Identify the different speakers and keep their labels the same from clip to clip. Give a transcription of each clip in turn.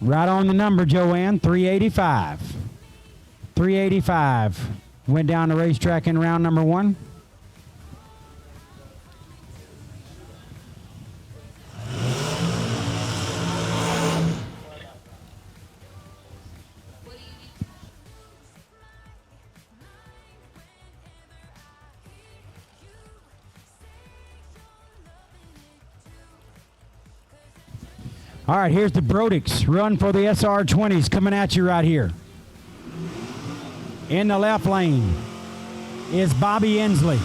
Speaker 1: Right on the number, Joanne, 385. 385. Went down the racetrack in round number 1. All right, here's the Brodix run for the SR20s coming at you right here. In the left lane is Bobby Inslee.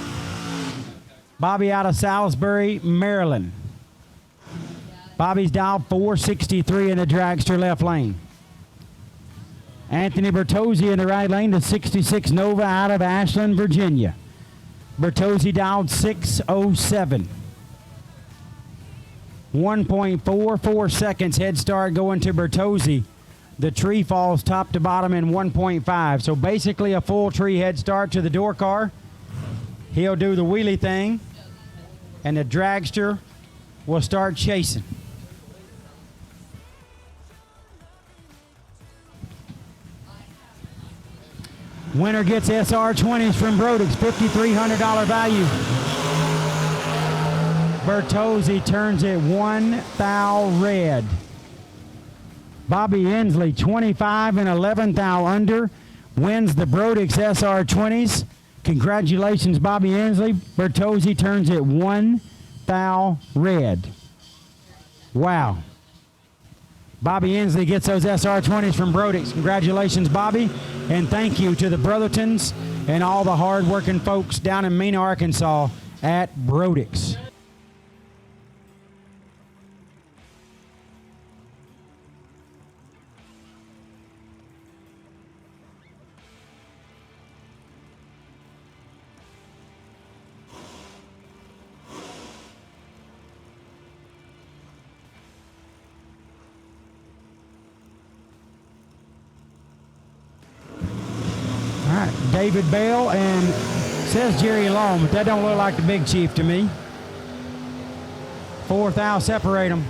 Speaker 1: Bobby out of Salisbury, Maryland. Bobby's dialed 463 in the dragster left lane. Anthony Bertozzi in the right lane, the 66 Nova out of Ashland, Virginia. Bertozzi dialed 607. 1.44 seconds head start going to Bertozzi. The tree falls top to bottom in 1.5. So basically a full tree head start to the door car. He'll do the wheelie thing, and the dragster will start chasing. Winner gets SR20s from Brodix, $5,300 value. Bertozzi turns it 1 thou red. Bobby Inslee, 25 and 11 thou under, wins the Brodix SR20s. Congratulations, Bobby Inslee. Bertozzi turns it 1 thou red. Wow. Bobby Inslee gets those SR20s from Brodix. Congratulations, Bobby. And thank you to the Brothertons and all the hard-working folks down in Mena, Arkansas at Brodix. David Bell and says Jerry Long, but that don't look like the Big Chief to me. 4 thou separate them.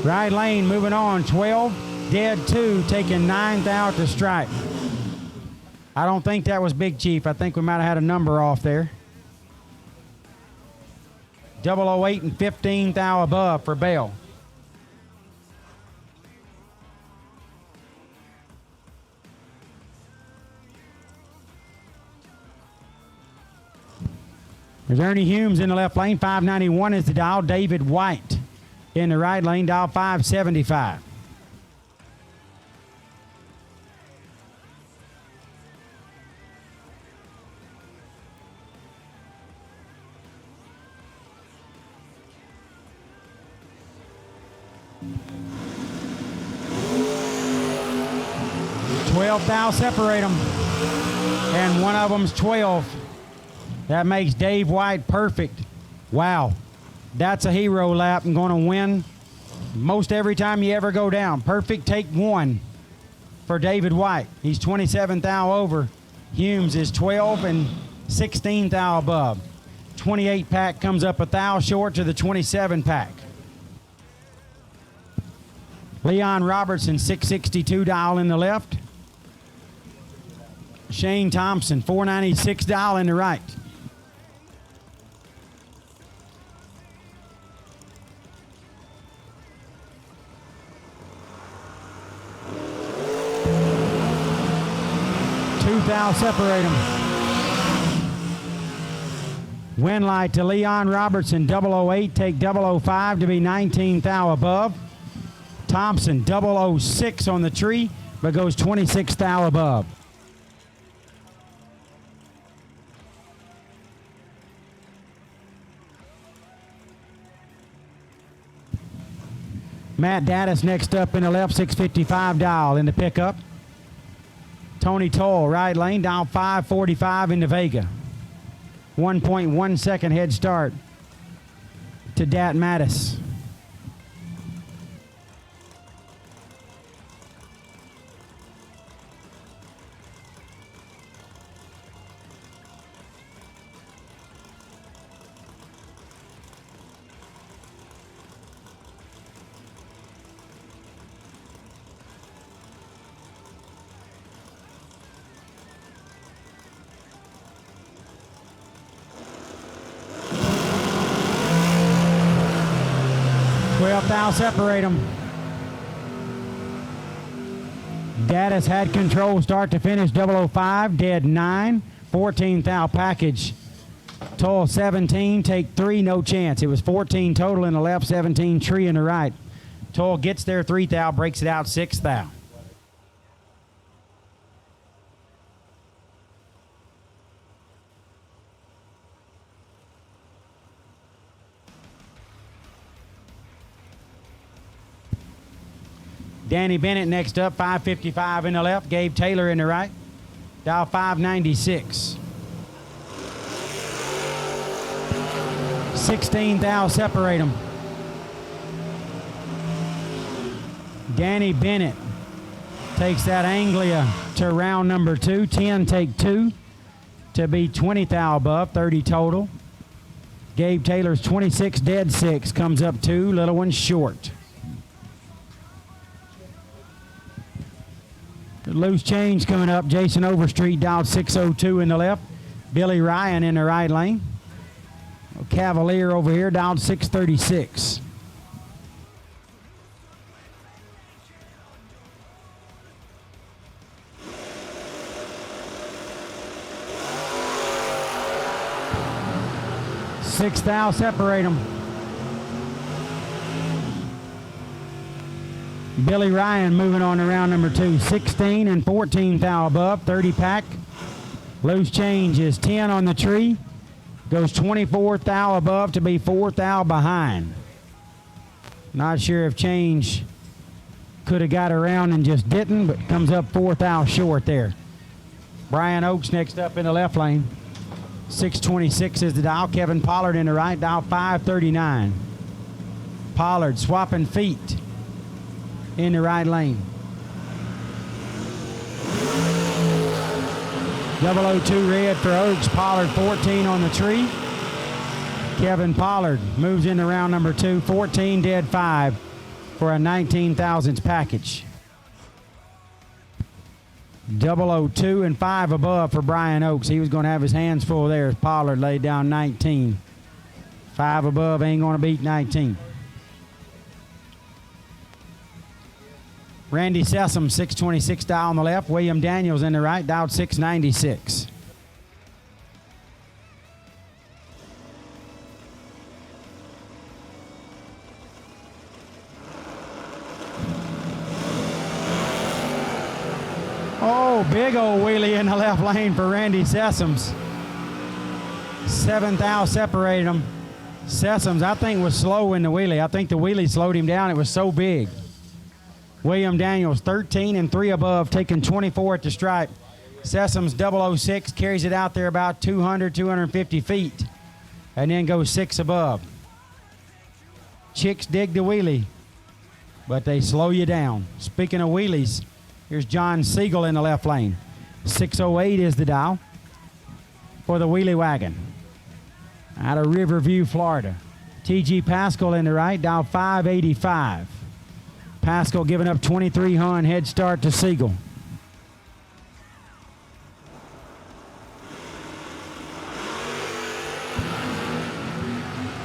Speaker 1: Right lane moving on, 12, dead 2, taking 9 thou to stripe. I don't think that was Big Chief. I think we might have had a number off there. 008 and 15 thou above for Bell. There's Ernie Humes in the left lane. 591 is the dial. David White in the right lane. Dial 575. Thou separate them, and one of them's 12. That makes Dave White perfect. Wow, that's a hero lap and going to win most every time you ever go down. Perfect take 1 for David White. He's 27 thou over. Humes is 12 and 16 thou above. 28 pack comes up a thou short to the 27 pack. Leon Robertson, 662 dial in the left. Shane Thompson, 496 dial in the right. Thou separate them. Win light to Leon Robertson, 008, take 005 to be 19 thou above. Thompson, 006 on the tree, but goes 26 thou above. Matt Dattis next up in the left, 655 dial in the pickup. Tony Toll, right lane, down 545 into Vega. 1.1 second head start to Dat Mattis. 12 thou separate them. Gaddis had control start to finish, 005, dead 9, 14 thou package. Toll 17, take 3, no chance. It was 14 total in the left, 17 tree in the right. Toll gets there, 3 thou, breaks it out, 6 thou. Danny Bennett next up, 555 in the left. Gabe Taylor in the right. Dial 596. 16 thou separate them. Danny Bennett takes that Anglia to round number 2. 10 take 2 to be 20 thou above, 30 total. Gabe Taylor's 26 dead 6, comes up 2, little one short. Loose change coming up. Jason Overstreet dialed 602 in the left. Billy Ryan in the right lane. Cavalier over here dialed 636. Six thou separate them. Billy Ryan moving on to round number 2. 16 and 14 thou above, 30 pack. Loose change is 10 on the tree. Goes 24 thou above to be 4 thou behind. Not sure if change could have got around and just didn't, but comes up 4 thou short there. Brian Oakes next up in the left lane. 626 is the dial. Kevin Pollard in the right, dial 539. Pollard swapping feet in the right lane. 002 red for Oakes. Pollard 14 on the tree. Kevin Pollard moves into round number 2. 14 dead 5 for a 19 thousandths package. 002 and 5 above for Brian Oakes. He was going to have his hands full there as Pollard laid down 19. 5 above ain't going to beat 19. Randy Sessom, 626 dial on the left. William Daniels in the right, dialed 696. Oh, big old wheelie in the left lane for Randy Sessoms. 7 thou separated him. Sessoms, I think, was slow in the wheelie. I think the wheelie slowed him down. It was so big. William Daniels, 13 and 3 above, taking 24 at the stripe. Sessoms 006 carries it out there about 200, 250 feet, and then goes 6 above. Chicks dig the wheelie, but they slow you down. Speaking of wheelies, here's John Siegel in the left lane. 608 is the dial for the wheelie wagon out of Riverview, Florida. T.G. Pascal in the right, dial 585. Pascal giving up 23 hun head start to Siegel.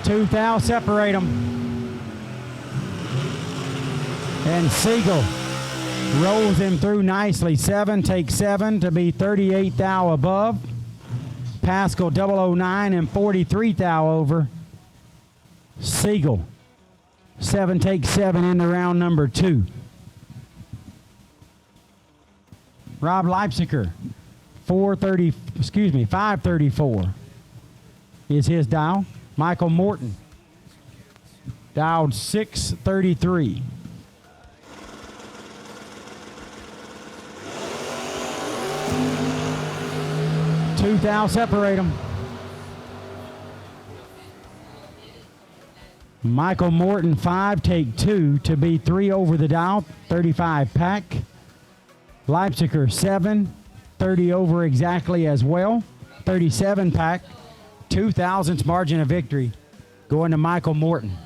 Speaker 1: Two thou separate them. And Siegel rolls him through nicely. 7 takes 7 to be 38 thou above. Pascal 009 and 43 thou over. Siegel 7 takes 7 into round number 2. Rob Leipziger, 534 is his dial. Michael Morton, dialed 633. Two thou separate them. Michael Morton, 5 take 2 to be 3 over the dial, 35 pack. Leipziger, 7, 30 over exactly as well, 37 pack. 2 thousandths margin of victory going to Michael Morton.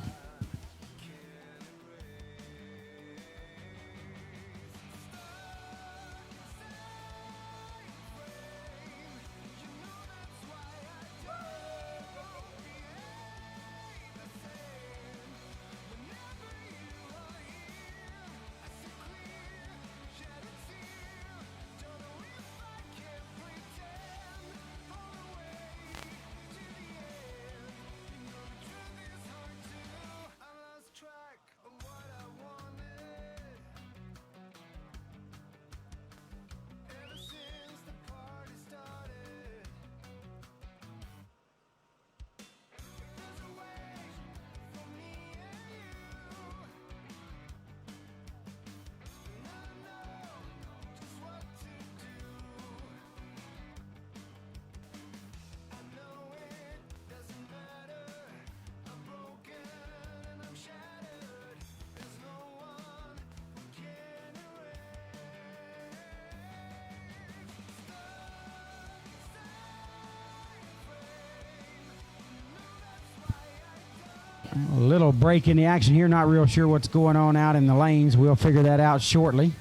Speaker 1: A little break in the action here. Not real sure what's going on out in the lanes. We'll figure that out shortly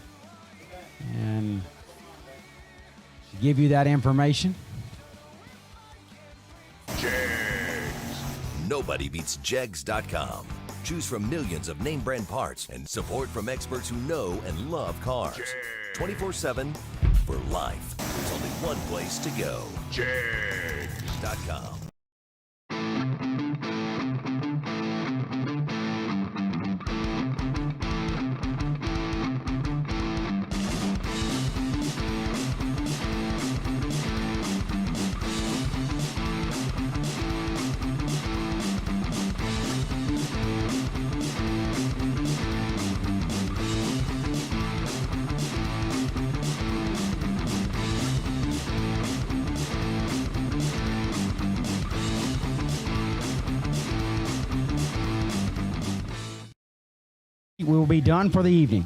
Speaker 1: and give you that information.
Speaker 2: Jegs. Nobody beats Jegs.com. Choose from millions of name brand parts and support from experts who know and love cars. 24/7 for life. There's only one place to go. Jegs.com.
Speaker 1: We'll be done for the evening.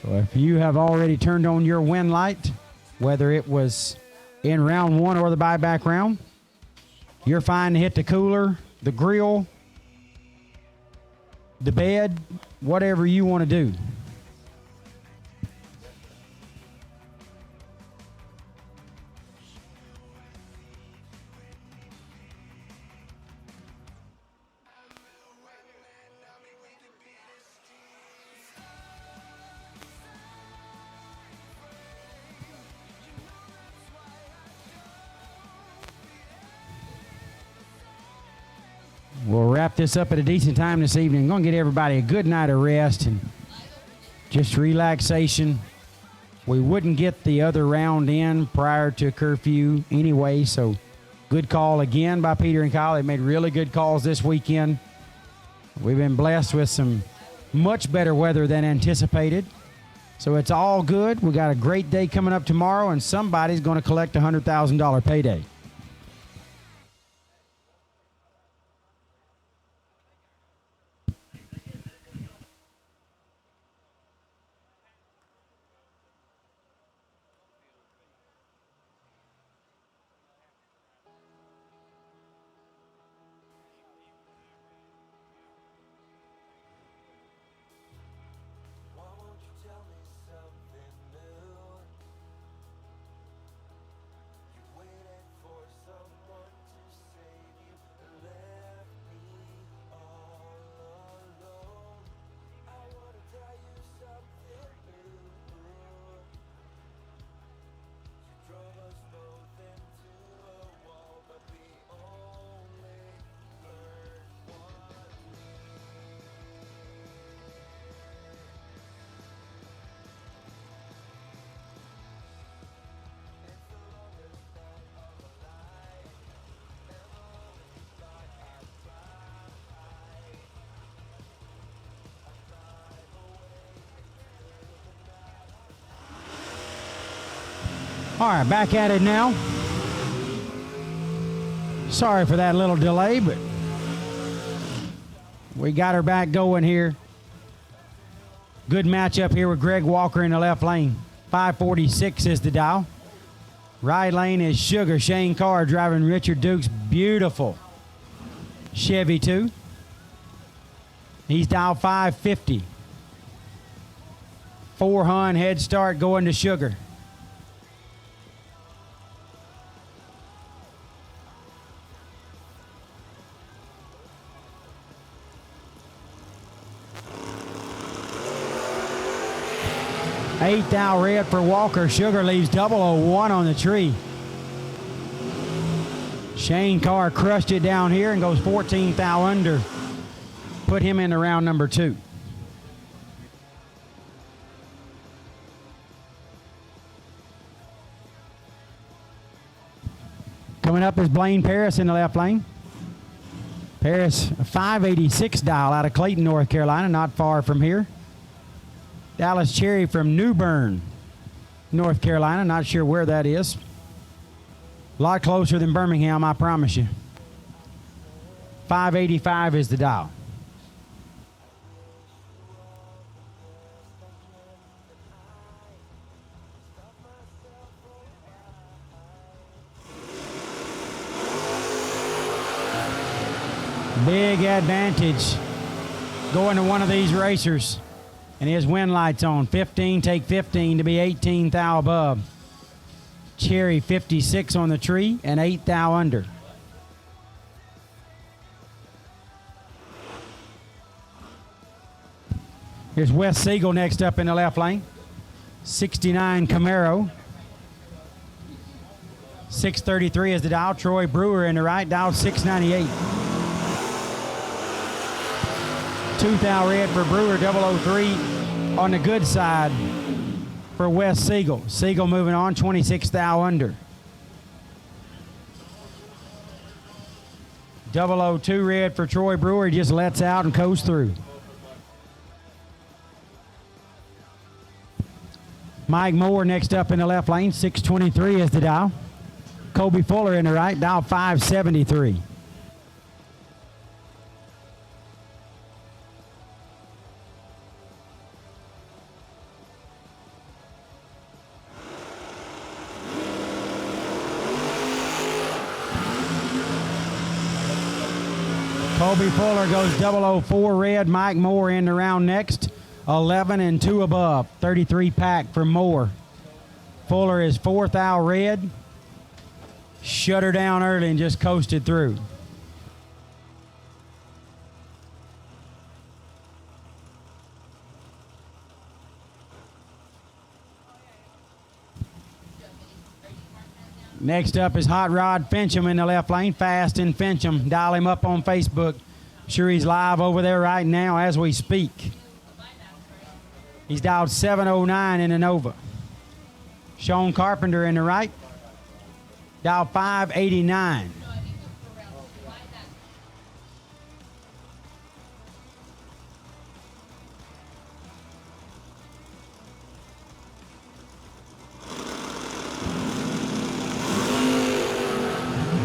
Speaker 1: So if you have already turned on your wind light, whether it was in round one or the buyback round, you're fine to hit the cooler, the grill, the bed, whatever you want to do. We'll wrap this up at a decent time this evening. I'm going to get everybody a good night of rest and just relaxation. We wouldn't get the other round in prior to curfew anyway, so good call again by Peter and Kyle. They made really good calls this weekend. We've been blessed with some much better weather than anticipated, so it's all good. We got a great day coming up tomorrow, and somebody's going to collect a $100,000 payday. All right, back at it now. Sorry for that little delay, but we got her back going here. Good matchup here with Greg Walker in the left lane. 546 is the dial. Right lane is Sugar. Shane Carr driving Richard Duke's beautiful Chevy 2. He's dial 550. 400 head start going to Sugar. Eighth thou red for Walker. Sugar leaves 001 on the tree. Shane Carr crushed it down here and goes 14th thou under. Put him into round number 2. Coming up is Blaine Paris in the left lane. Paris, a 586 dial out of Clayton, North Carolina, not far from here. Dallas Cherry from New Bern, North Carolina. Not sure where that is. A lot closer than Birmingham, I promise you. 585 is the dial. Big advantage going to one of these racers. And his win lights on. 15, take 15 to be 18 thou above. Cherry 56 on the tree and 8 thou under. Here's Wes Siegel next up in the left lane. 69 Camaro. 633 is the dial. Troy Brewer in the right, dial 698. 2 thou red for Brewer, 003 on the good side for Wes Siegel. Siegel moving on, 26 thou under. 002 red for Troy Brewer. He just lets out and coasts through. Mike Moore next up in the left lane, 623 is the dial. Kobe Fuller in the right, dial 573. Kobe Fuller goes 004 red. Mike Moore in the round next. 11 and 2 above. 33 pack for Moore. Fuller is 4 thou red. Shut her down early and just coasted through. Next up is Hot Rod Fincham in the left lane. Fast and Fincham. Dial him up on Facebook. I'm sure he's live over there right now as we speak. He's dialed 709 in the Nova. Sean Carpenter in the right. Dial 589.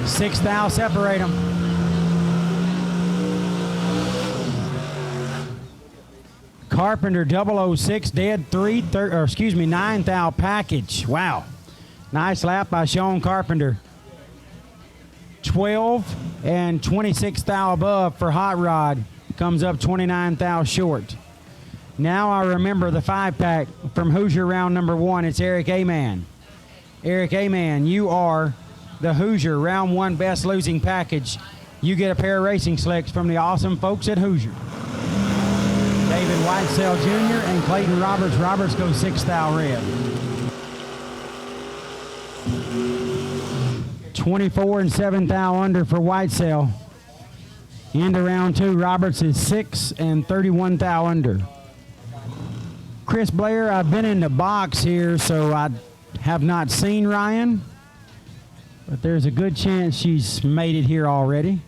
Speaker 1: Six thou separate them. Carpenter 006 dead 9 thou package. Wow. Nice lap by Sean Carpenter. 12 and 26 thou above for Hot Rod. Comes up 29 thou short. Now I remember the 5-pack from Hoosier round number 1. It's Eric Aman. Eric Aman, you are the Hoosier round 1 best losing package. You get a pair of racing slicks from the awesome folks at Hoosier. David Whitesell Jr. and Clayton Roberts. Roberts goes 6 thou red. 24 and 7 thou under for Whitesell. Into round 2, Roberts is 6 and 31 thou under. Chris Blair, I've been in the box here, so I have not seen Ryan, but there's a good chance she's made it here already.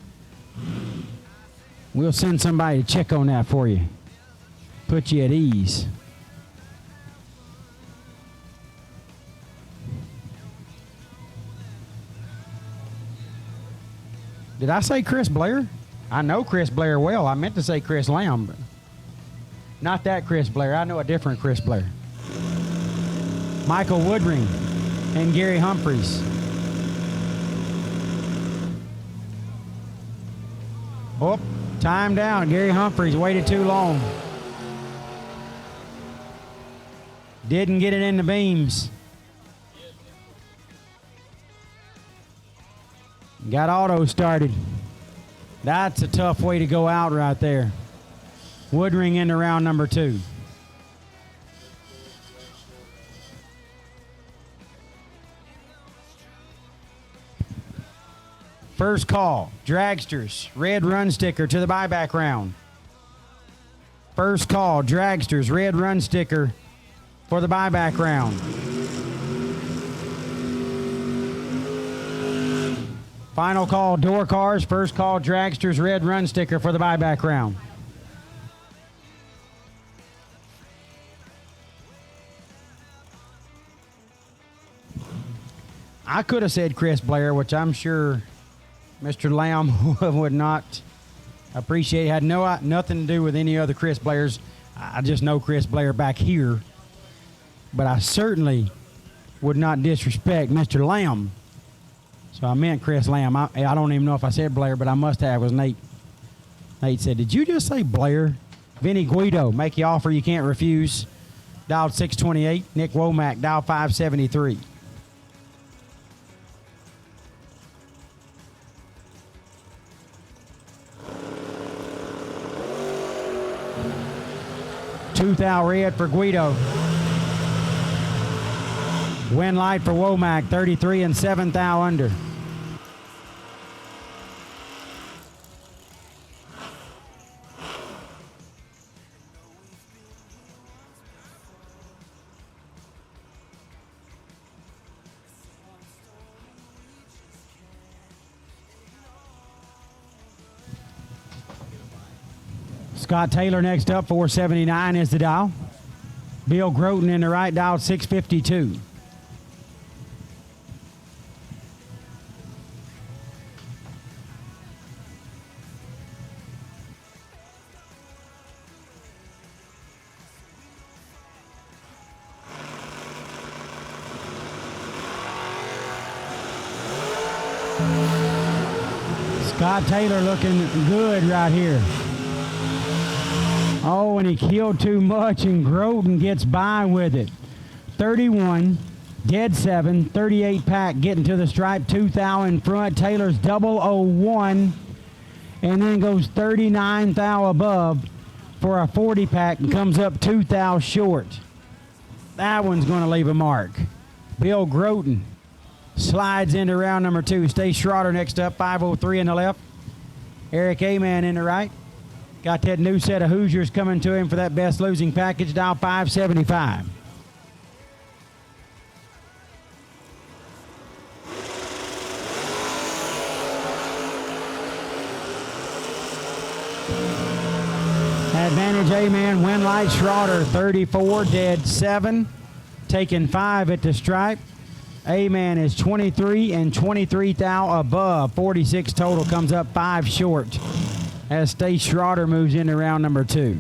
Speaker 1: We'll send somebody to check on that for you. Put you at ease. Did I say Chris Blair? I know Chris Blair well. I meant to say Chris Lamb, but not that Chris Blair. I know a different Chris Blair. Michael Woodring and Gary Humphreys. Oh, time down. Gary Humphreys waited too long. Didn't get it in the beams. Got auto started. That's a tough way to go out right there. Woodring into round number 2. First call, Dragsters, red run sticker to the buyback round. First call, Dragsters, red run sticker for the buyback round. Final call, Door Cars. First call, Dragsters, red run sticker for the buyback round. I could have said Chris Blair, which I'm sure Mr. Lamb would not appreciate. Had nothing to do with any other Chris Blairs. I just know Chris Blair back here. But I certainly would not disrespect Mr. Lamb. So I meant Chris Lamb. I don't even know if I said Blair, but I must have. It was Nate Nate said, did you just say Blair? Vinny Guido, make you offer you can't refuse. Dialed 628. Nick Womack, dial 573. $2,000 red for Guido. Win light for Womack, 33 and 7,000 under. Scott Taylor next up, 479 is the dial. Bill Groton in the right, dial 652. Scott Taylor looking good right here. Oh, and he killed too much, and Groton gets by with it. 31, dead 7, 38 pack, getting to the stripe, 2,000 in front. Taylor's 001, and then goes 39,000 above for a 40 pack and comes up 2,000 short. That one's going to leave a mark. Bill Groton slides into round number 2. Stace Schroeder next up, 503 in the left. Eric Aman in the right. Got that new set of Hoosiers coming to him for that best losing package, dial 575. Advantage A-Man, win light Schroeder, 34, dead 7, taking 5 at the stripe. A-Man is 23 and 23,000 above, 46 total, comes up 5 short as Stace Schroeder moves into round number 2.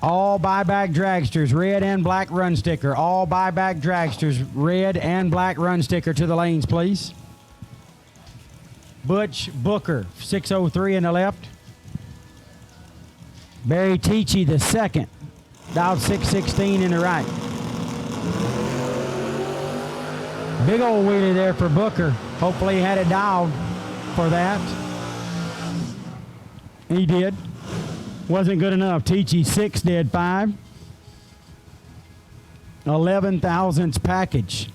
Speaker 1: All buyback dragsters, red and black run sticker. All buyback dragsters, red and black run sticker to the lanes, please. Butch Booker, 603 in the left. Barry Teachy, the second, dialed 616 in the right. Big old wheelie there for Booker. Hopefully he had it dialed for that. He did. Wasn't good enough. Teachy 6, dead 5. 11 thousandths package.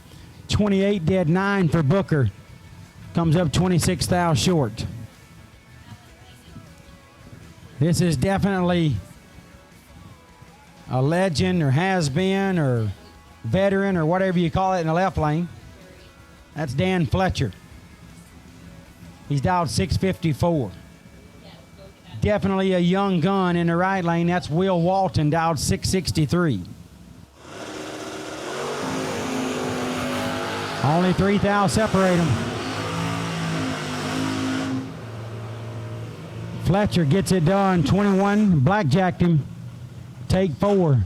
Speaker 1: 28, dead 9 for Booker. Comes up 26,000 short. This is definitely a legend or has been or veteran or whatever you call it in the left lane. That's Dan Fletcher. He's dialed 654. Definitely a young gun in the right lane. That's Will Walton, dialed 663. Only 3,000 separate them. Fletcher gets it done. 21, blackjacked him. Take 4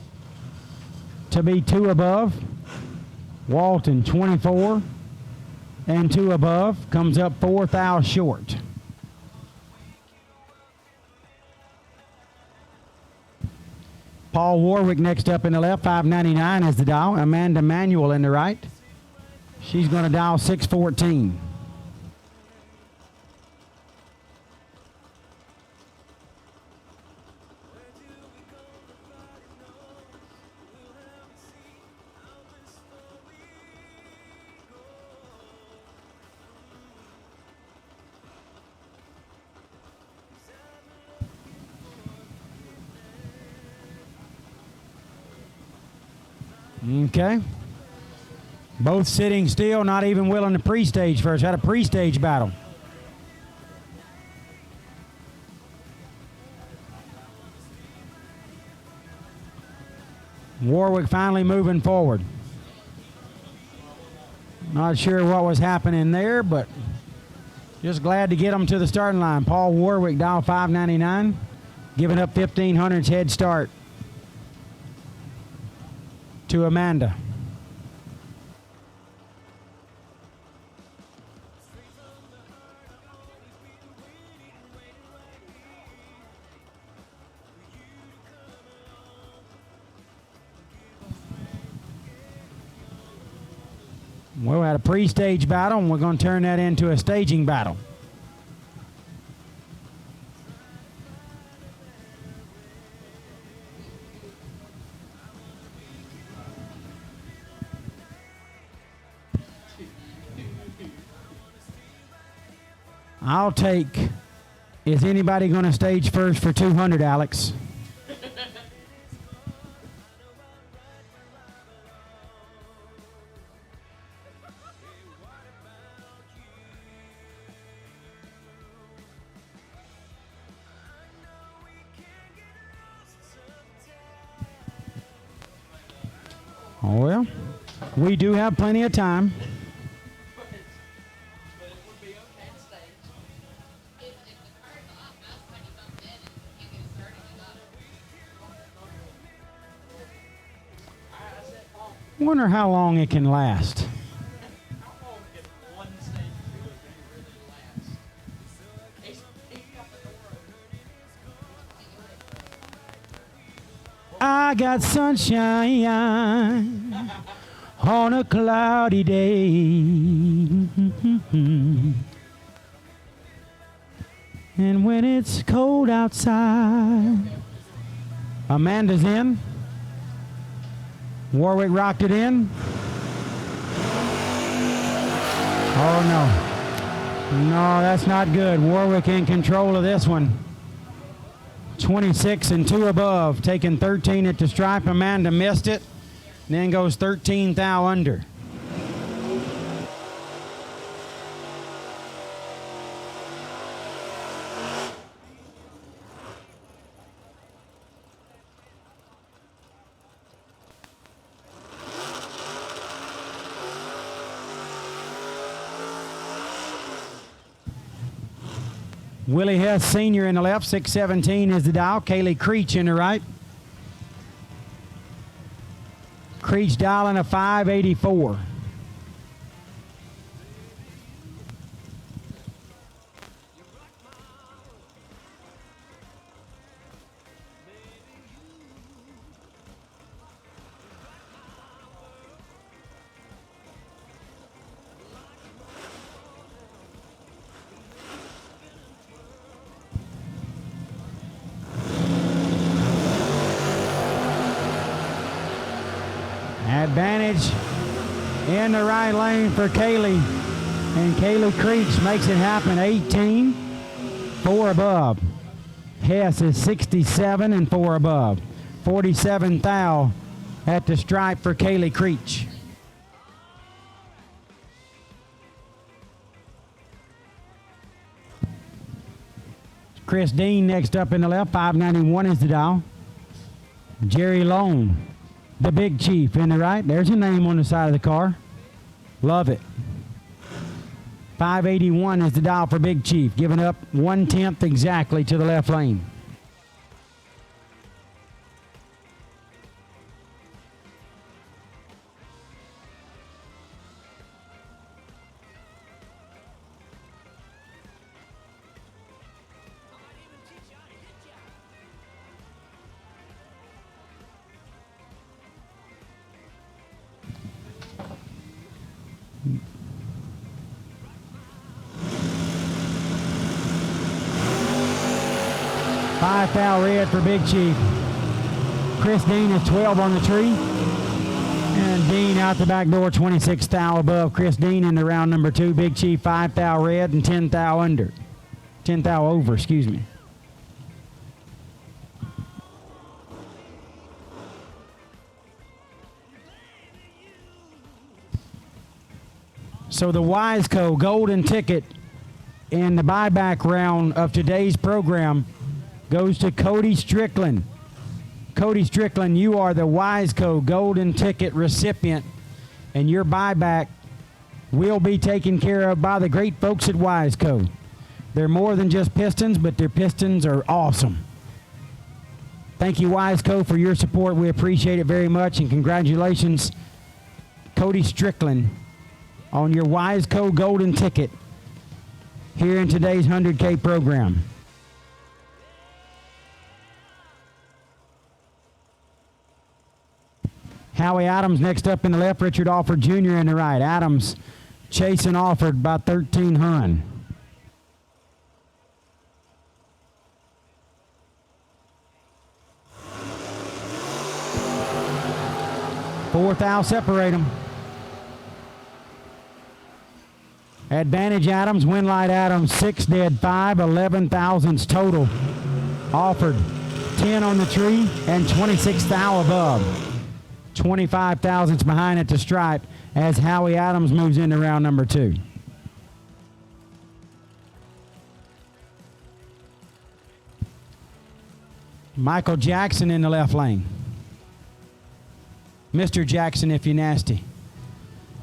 Speaker 1: to be 2 above. Walton, 24 and 2 above. Comes up 4,000 short. Paul Warwick next up in the left, 599 is the dial. Amanda Manuel in the right. She's going to dial 614. Okay. Both sitting still, not even willing to pre-stage first. Had a pre-stage battle. Warwick finally moving forward. Not sure what was happening there, but just glad to get him to the starting line. Paul Warwick, dial 599, giving up 1,500's head start to Amanda. Well, we had a pre-stage battle, and we're going to turn that into a staging battle. I'll take, is anybody going to stage first for 200, Alex? Oh, well, we do have plenty of time. Wonder how long it can last. I got sunshine on a cloudy day. And when it's cold outside, Amanda's in. Warwick rocked it in. Oh, no. No, that's not good. Warwick in control of this one. 26 and 2 above, taking 13 at the stripe. Amanda missed it, and then goes 13 thou under. Willie Hess Sr. in the left, 617 is the dial. Kaylee Creech in the right. Creech dialing a 584. Advantage in the right lane for Kaylee. And Kaylee Creech makes it happen. 18, 4 above. Hess is 67 and 4 above. 47 thou at the stripe for Kaylee Creech. Chris Dean next up in the left, 591 is the dial. Jerry Lone, the Big Chief in the right. There's a name on the side of the car. Love it. 581 is the dial for Big Chief, giving up 1/10 exactly to the left lane. Five thou red for Big Chief. Chris Dean is 12 on the tree. And Dean out the back door, 26 thou above. Chris Dean in the round number 2. Big Chief 5 thou red and 10 thou under. 10 thou over, excuse me. So the WISECO golden ticket in the buyback round of today's program goes to Cody Strickland. Cody Strickland, you are the WISECO golden ticket recipient, and your buyback will be taken care of by the great folks at WISECO. They're more than just pistons, but their pistons are awesome. Thank you, WISECO, for your support. We appreciate it very much, and congratulations, Cody Strickland, on your WISECO golden ticket here in today's 100K program. Howie Adams next up in the left, Richard Alford Jr. in the right. Adams chasing Alford by 13 hun. Fourth thou separate them. Advantage Adams, win light Adams, 6 dead 5, 11 thousandths total. Alford 10 on the tree and 26 thou above. 25 thousandths behind at the stripe as Howie Adams moves into round number 2. Michael Jackson in the left lane. Mr. Jackson if you're nasty.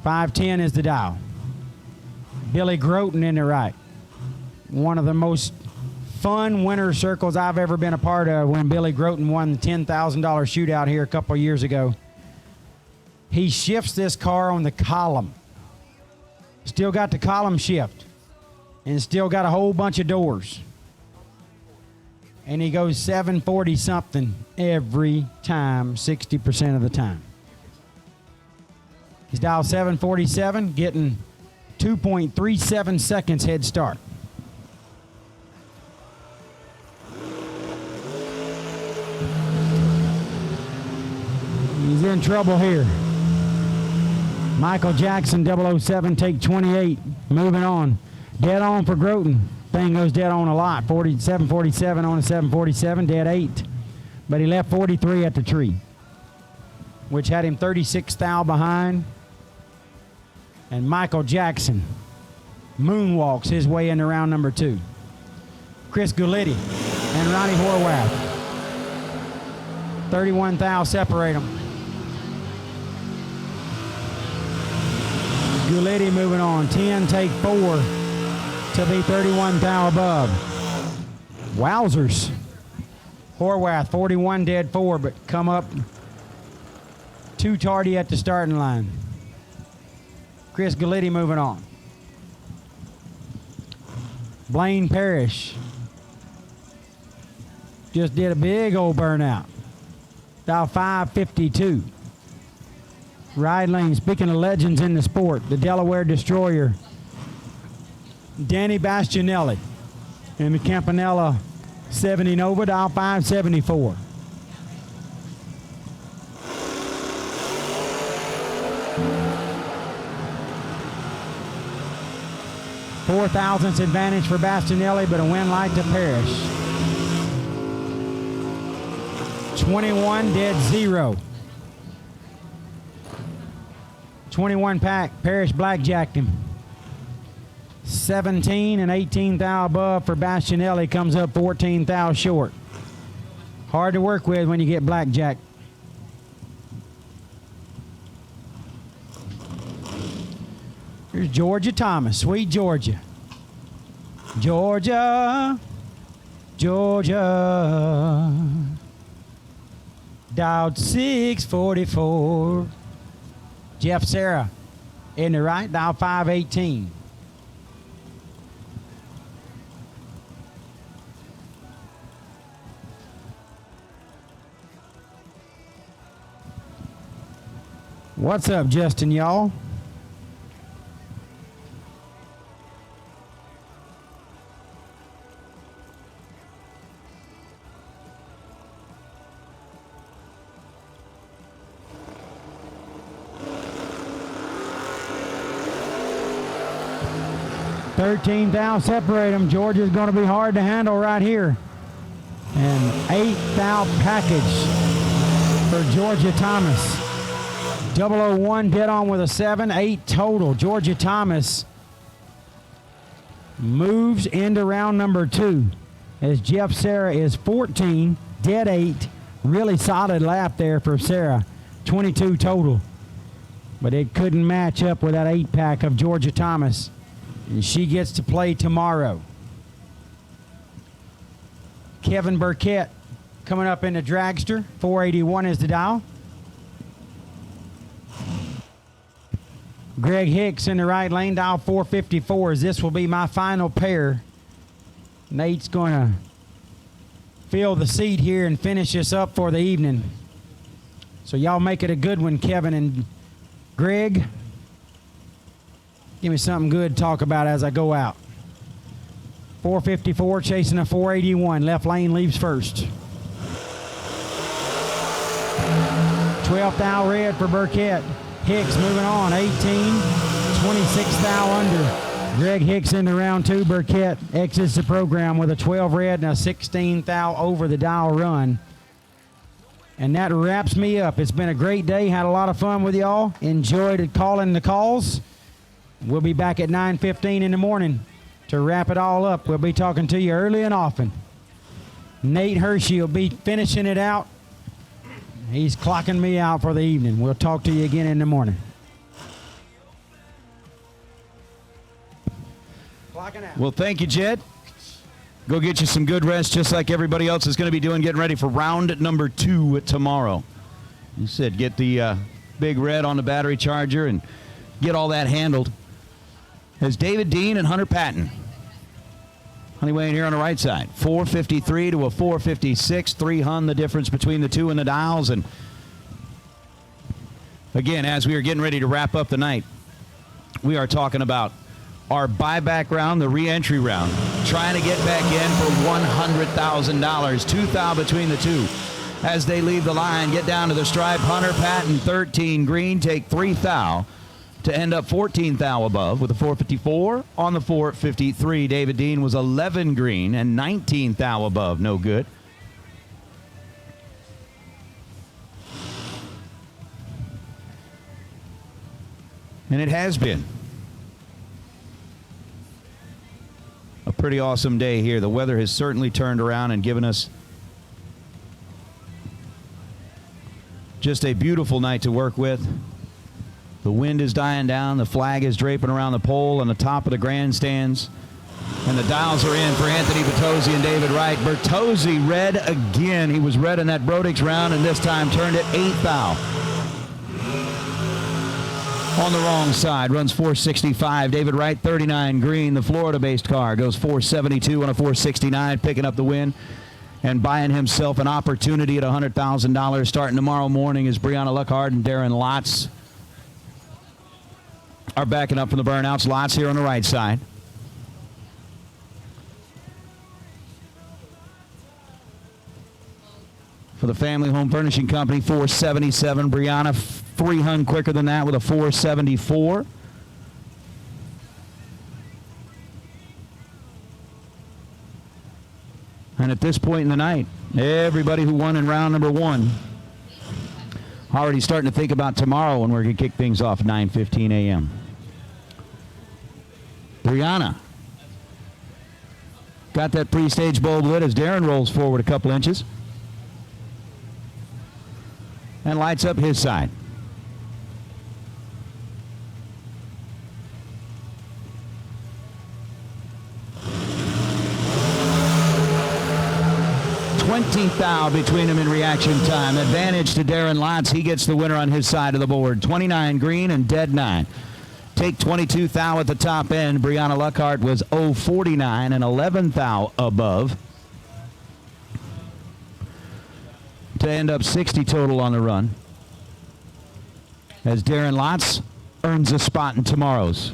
Speaker 1: 510 is the dial. Billy Groton in the right. One of the most fun winter circles I've ever been a part of when Billy Groton won the $10,000 shootout here a couple of years ago. He shifts this car on the column. Still got the column shift. And still got a whole bunch of doors. And he goes 740 something every time, 60% of the time. He's dialed 747, getting 2.37 seconds head start. He's in trouble here. Michael Jackson, 007, take 28. Moving on. Dead on for Groton. Thing goes dead on a lot. 747 on a 747, dead 8. But he left 43 at the tree, which had him 36 thou behind. And Michael Jackson moonwalks his way into round number 2. Chris Gulitti and Ronnie Horwath. 31 thou separate them. Gulitti moving on. 10 take 4 to be 31 thou above. Wowzers. Horwath 41 dead 4, but come up too tardy at the starting line. Chris Gulitti moving on. Blaine Parrish just did a big old burnout. Dial 552. Ride lane, speaking of legends in the sport, the Delaware Destroyer, Danny Bastianelli in the Campanella 70 Nova, dial 574. Four thousandths advantage for Bastianelli, but a win light to Parrish. 21 dead 0. 21 pack, Parrish blackjacked him. 17 and 18 thou above for Bastianelli, comes up 14 thou short. Hard to work with when you get blackjack. Here's Georgia Thomas, sweet Georgia. Georgia, Georgia. Dialed 644. Jeff Serra in the right, dial 518. What's up, Justin, y'all? $13 thou separate them. Georgia's going to be hard to handle right here. And $8 thou package for Georgia Thomas. 001 dead on with a 7, 8 total. Georgia Thomas moves into round number 2 as Jeff Serra is 14, dead 8. Really solid lap there for Serra. 22 total. But it couldn't match up with that 8-pack of Georgia Thomas. And she gets to play tomorrow. Kevin Burkett coming up in the dragster. 481 is the dial. Greg Hicks in the right lane, dial 454, as this will be my final pair. Nate's going to fill the seat here and finish us up for the evening. So y'all make it a good one, Kevin and Greg. Give me something good to talk about as I go out. 454 chasing a 481. Left lane leaves first. 12th thou red for Burkett. Hicks moving on. 18. 26th thou under. Greg Hicks into round 2. Burkett exits the program with a 12 red and a 16 thou over the dial run. And that wraps me up. It's been a great day. Had a lot of fun with y'all. Enjoyed calling the calls. We'll be back at 9:15 in the morning to wrap it all up. We'll be talking to you early and often. Nate Hershey will be finishing it out. He's clocking me out for the evening. We'll talk to you again in the morning. Clocking out.
Speaker 3: Well, thank you, Jed. Go get you some good rest, just like everybody else is going to be doing, getting ready for round number 2 tomorrow. You said get the big red on the battery charger and get all that handled. As David Dean and Hunter Patton. Honeyway here on the right side. 453 to a 456. 3 Hun, the difference between the two in the dials. And again, as we are getting ready to wrap up the night, we are talking about our buyback round, the re-entry round, trying to get back in for $100,000. 2 thou between the two. As they leave the line, get down to the stripe. Hunter Patton, 13 green, take 3 thou to end up 14 thou above with a 454 on the 453. David Dean was 11 green and 19 thou above. No good. And it has been a pretty awesome day here. The weather has certainly turned around and given us just a beautiful night to work with. The wind is dying down. The flag is draping around the pole on the top of the grandstands. And the dials are in for Anthony Bertozzi and David Wright. Bertozzi red again. He was red in that Brodix round and this time turned it 8 thou. On the wrong side, runs 465. David Wright, 39 green. The Florida-based car goes 472 on a 469, picking up the win and buying himself an opportunity at $100,000 starting tomorrow morning as Brianna Luckhart and Darren Lotz are backing up from the burnouts. Lotz here on the right side. For the Family Home Furnishing Company, 477. Brianna, 3 Hun quicker than that with a 474. And at this point in the night, everybody who won in round number 1 already starting to think about tomorrow when we're going to kick things off at 9:15 a.m. Brianna got that pre-stage bulb lit as Darren rolls forward a couple inches and lights up his side. $20,000 between them in reaction time. Advantage to Darren Lotz. He gets the winner on his side of the board. 29 green and dead 9. Take 22,000 at the top end. Brianna Luckhart was 049 and 11,000 above to end up 60 total on the run. As Darren Lotz earns a spot in tomorrow's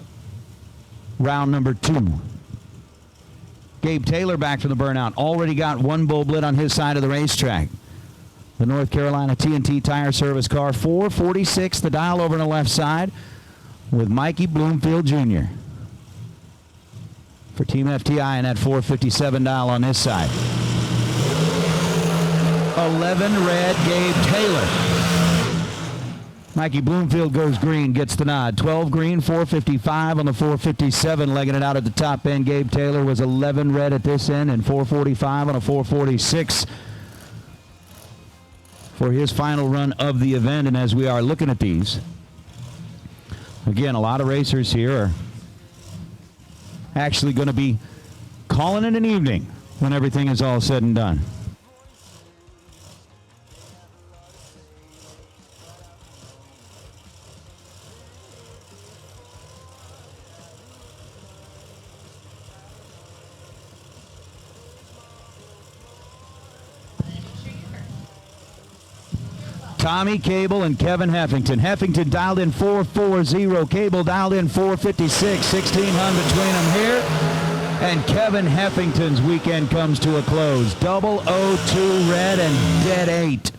Speaker 3: round number 2. Gabe Taylor back from the burnout. Already got 1 bulb lit on his side of the racetrack. The North Carolina TNT Tire Service car, 446, the dial over on the left side with Mikey Bloomfield Jr. for Team FTI and that 457 dial on this side. 11 red, Gabe Taylor. Mikey Bloomfield goes green, gets the nod. 12 green, 455 on the 457, legging it out at the top end. Gabe Taylor was 11 red at this end and 445 on a 446 for his final run of the event. And as we are looking at these, again, a lot of racers here are actually going to be calling it an evening when everything is all said and done. Tommy Cable and Kevin Heffington. Heffington dialed in 440. Cable dialed in 456. 1600 between them here. And Kevin Heffington's weekend comes to a close. 002 red and dead 8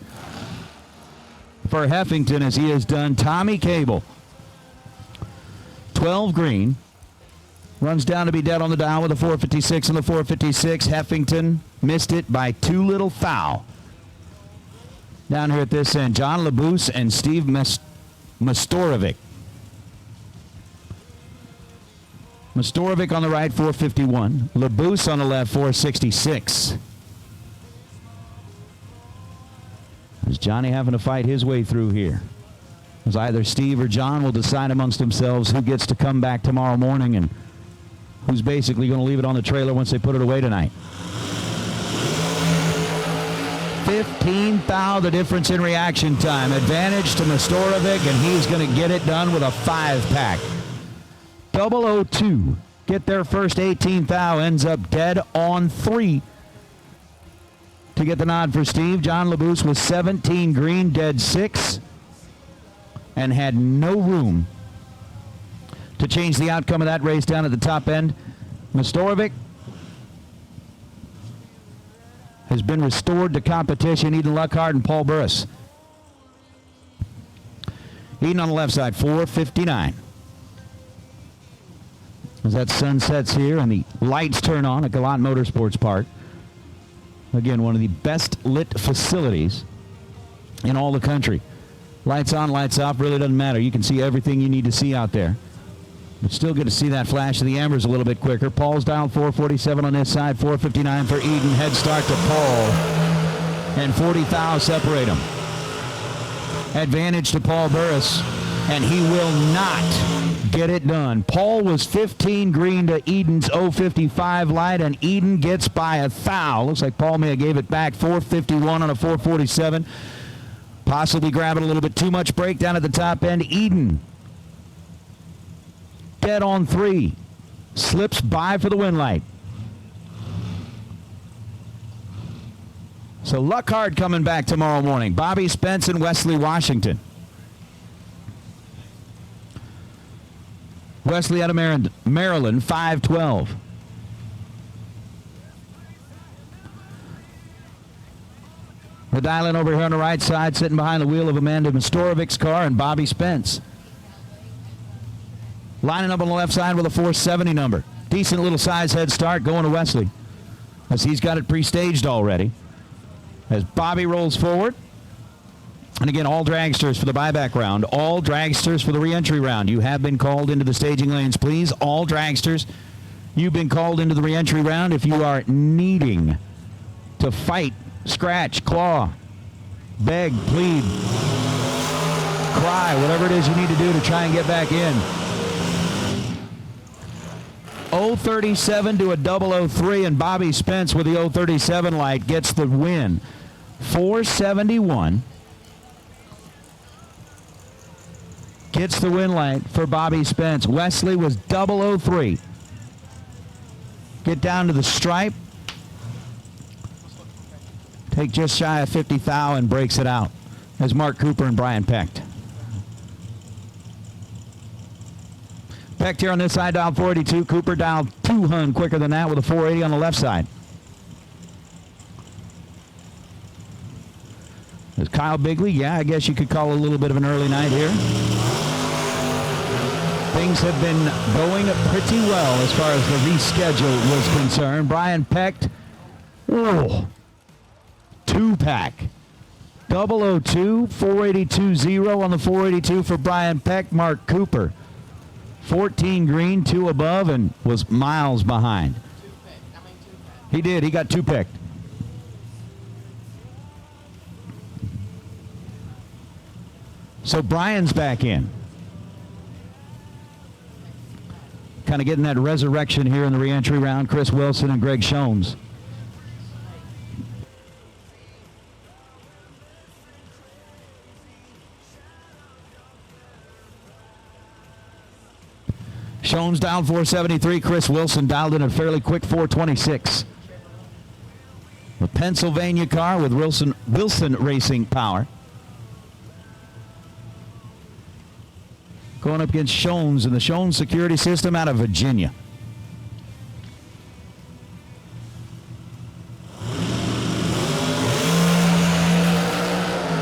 Speaker 3: for Heffington as he has done Tommy Cable. 12 green. Runs down to be dead on the dial with a 456 and the 456. Heffington missed it by too little foul. Down here at this end, John Labuse and Steve Mastorovic. Mastorovic on the right, 451. Labuse on the left, 466. Is Johnny having to fight his way through here? As either Steve or John will decide amongst themselves who gets to come back tomorrow morning and who's basically going to leave it on the trailer once they put it away tonight. 15 thou, the difference in reaction time. Advantage to Mastorovic, and he's going to get it done with a 5-pack. 002 get their first 18 thou, ends up dead on 3 to get the nod for Steve. John Labuse was 17 green, dead 6, and had no room to change the outcome of that race down at the top end. Mastorovic has been restored to competition. Eden Luckhart and Paul Burris. Eden on the left side, 459. As that sun sets here and the lights turn on at Galot Motorsports Park. Again, one of the best lit facilities in all the country. Lights on, lights off, really doesn't matter. You can see everything you need to see out there. But still good to see that flash of the ambers a little bit quicker. Paul's dialed 447 on this side, 459 for Eden. Head start to Paul. And 40 thou separate them. Advantage to Paul Burris. And he will not get it done. Paul was 15 green to Eden's 055 light, and Eden gets by a thou. Looks like Paul may have gave it back. 451 on a 447. Possibly grabbing a little bit too much break down at the top end. Eden dead on 3. Slips by for the win light. So Luckhart coming back tomorrow morning. Bobby Spence and Wesley Washington. Wesley out of Maryland, 512. The dial-in over here on the right side, sitting behind the wheel of Amanda Mastorovic's car, and Bobby Spence. Lining up on the left side with a 470 number. Decent little size head start going to Wesley, as he's got it pre-staged already. As Bobby rolls forward. And again, all dragsters for the buyback round. All dragsters for the re-entry round. You have been called into the staging lanes, please. All dragsters, you've been called into the re-entry round if you are needing to fight, scratch, claw, beg, plead, cry, whatever it is you need to do to try and get back in. 037 to a 003, and Bobby Spence with the 037 light gets the win. 471 gets the win light for Bobby Spence. Wesley was 003. Get down to the stripe. Take just shy of 50 thou and breaks it out as Mark Cooper and Brian Pecht. Pecht here on this side, dialed 482. Cooper dialed 200 quicker than that with a 480 on the left side. There's Kyle Bigley. Yeah, I guess you could call it a little bit of an early night here. Things have been going pretty well as far as the reschedule was concerned. Brian Pecht, 2-pack. 002, 482-0 on the 482 for Brian Pecht. Mark Cooper, 14 green, 2 above, and was miles behind. He did. He got 2-picked. So Brian's back in. Kind of getting that resurrection here in the re-entry round. Chris Wilson and Greg Shones. Shones dialed 473. Chris Wilson dialed in a fairly quick 426. The Pennsylvania car with Wilson Racing Power. going up against Shones and the Shones security system out of Virginia.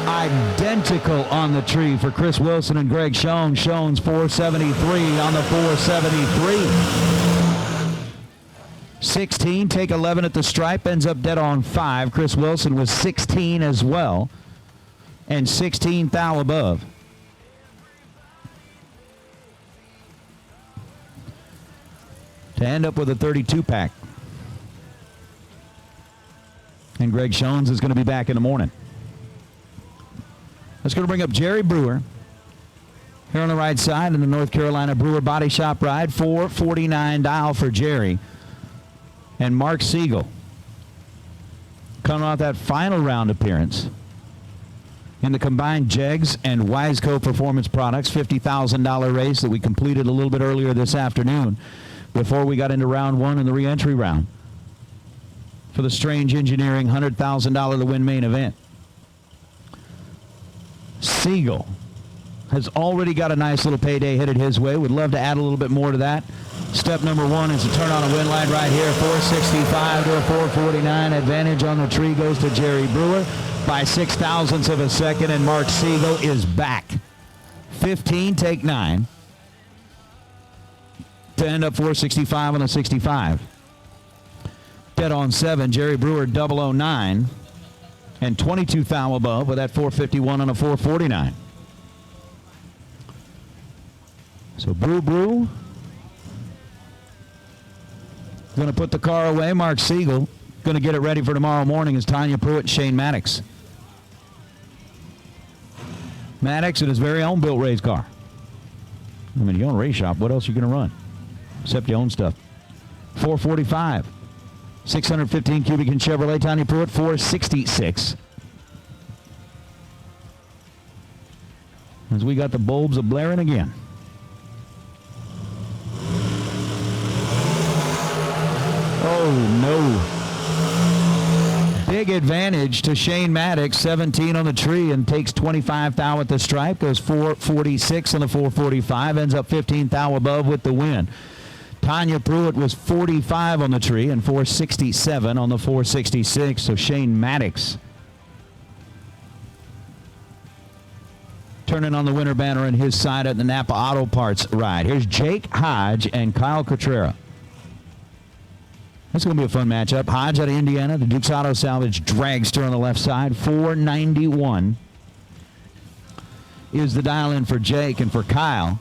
Speaker 3: Identical on the tree for Chris Wilson and Greg Shones. Shones 473 on the 473. 16, take 11 at the stripe, ends up dead on 5. Chris Wilson was 16 as well, and 16 thou above. To end up with a 32-pack. And Greg Shones is going to be back in the morning. That's going to bring up Jerry Brewer here on the right side in the North Carolina Brewer Body Shop ride. 449 dial for Jerry. And Mark Siegel coming off that final round appearance in the combined Jegs and WISECO Performance Products $50,000 race that we completed a little bit earlier this afternoon before we got into round 1 and the re-entry round for the Strange Engineering $100,000 to win main event. Siegel has already got a nice little payday headed his way. Would love to add a little bit more to that. Step number 1 is to turn on a win line right here. 465 to a 449. Advantage on the tree goes to Jerry Brewer by 0.06 of a second, and Mark Siegel is back. 15, take 9. To end up 465 on a 65. Dead on 7, Jerry Brewer 009. And 22 thou above with that 451 on a 449. So Brew going to put the car away. Mark Siegel going to get it ready for tomorrow morning is Tanya Pruitt and Shane Maddox. Maddox in his very own built race car. I mean, you own a race shop. What else are you going to run? Except your own stuff. 445. 615 cubic in Chevrolet. Tanya Pruitt, 466. As we got the bulbs a-blaring again. Oh, no. Big advantage to Shane Maddox, 17 on the tree, and takes 25 thou at the stripe. Goes 446 on the 445. Ends up 15 thou above with the win. Tanya Pruitt was 45 on the tree and 467 on the 466. So Shane Maddox turning on the winner banner on his side at the Napa Auto Parts ride. Here's Jake Hodge and Kyle Cotrera. That's going to be a fun matchup. Hodge out of Indiana, the Duke's Auto Salvage dragster on the left side. 491 is the dial-in for Jake, and for Kyle,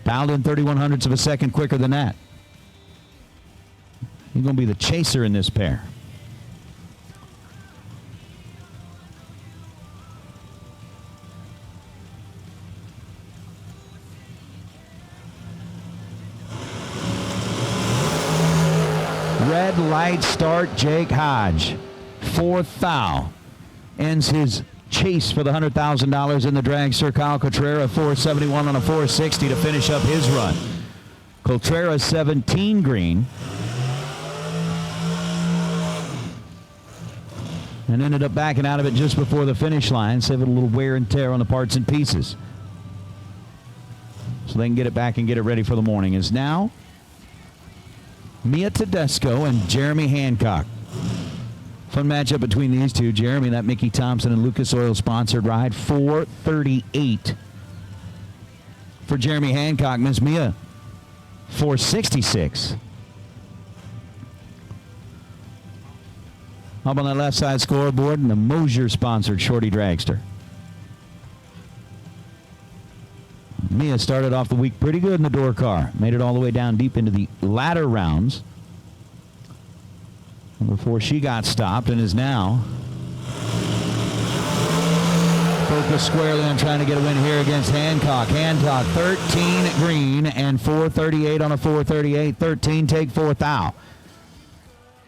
Speaker 3: dialed in 31/100ths of a second quicker than that. He's going to be the chaser in this pair. Red light start, Jake Hodge. 4th thou. Ends his chase for the $100,000 in the dragster. Kyle Cotrera 471 on a 460 to finish up his run. Cotrera 17 green. And ended up backing out of it just before the finish line, saving a little wear and tear on the parts and pieces. So they can get it back and get it ready for the morning. Is now Mia Tedesco and Jeremy Hancock. Fun matchup between these two. Jeremy, that Mickey Thompson and Lucas Oil sponsored ride. 438 for Jeremy Hancock. Miss Mia, 466. Up on that left side scoreboard, and the Mosier sponsored Shorty Dragster. Mia started off the week pretty good in the door car. Made it all the way down deep into the latter rounds before she got stopped, and is now focused squarely on trying to get a win here against Hancock. Hancock 13 green and 438 on a 438. 13 take 4th thou.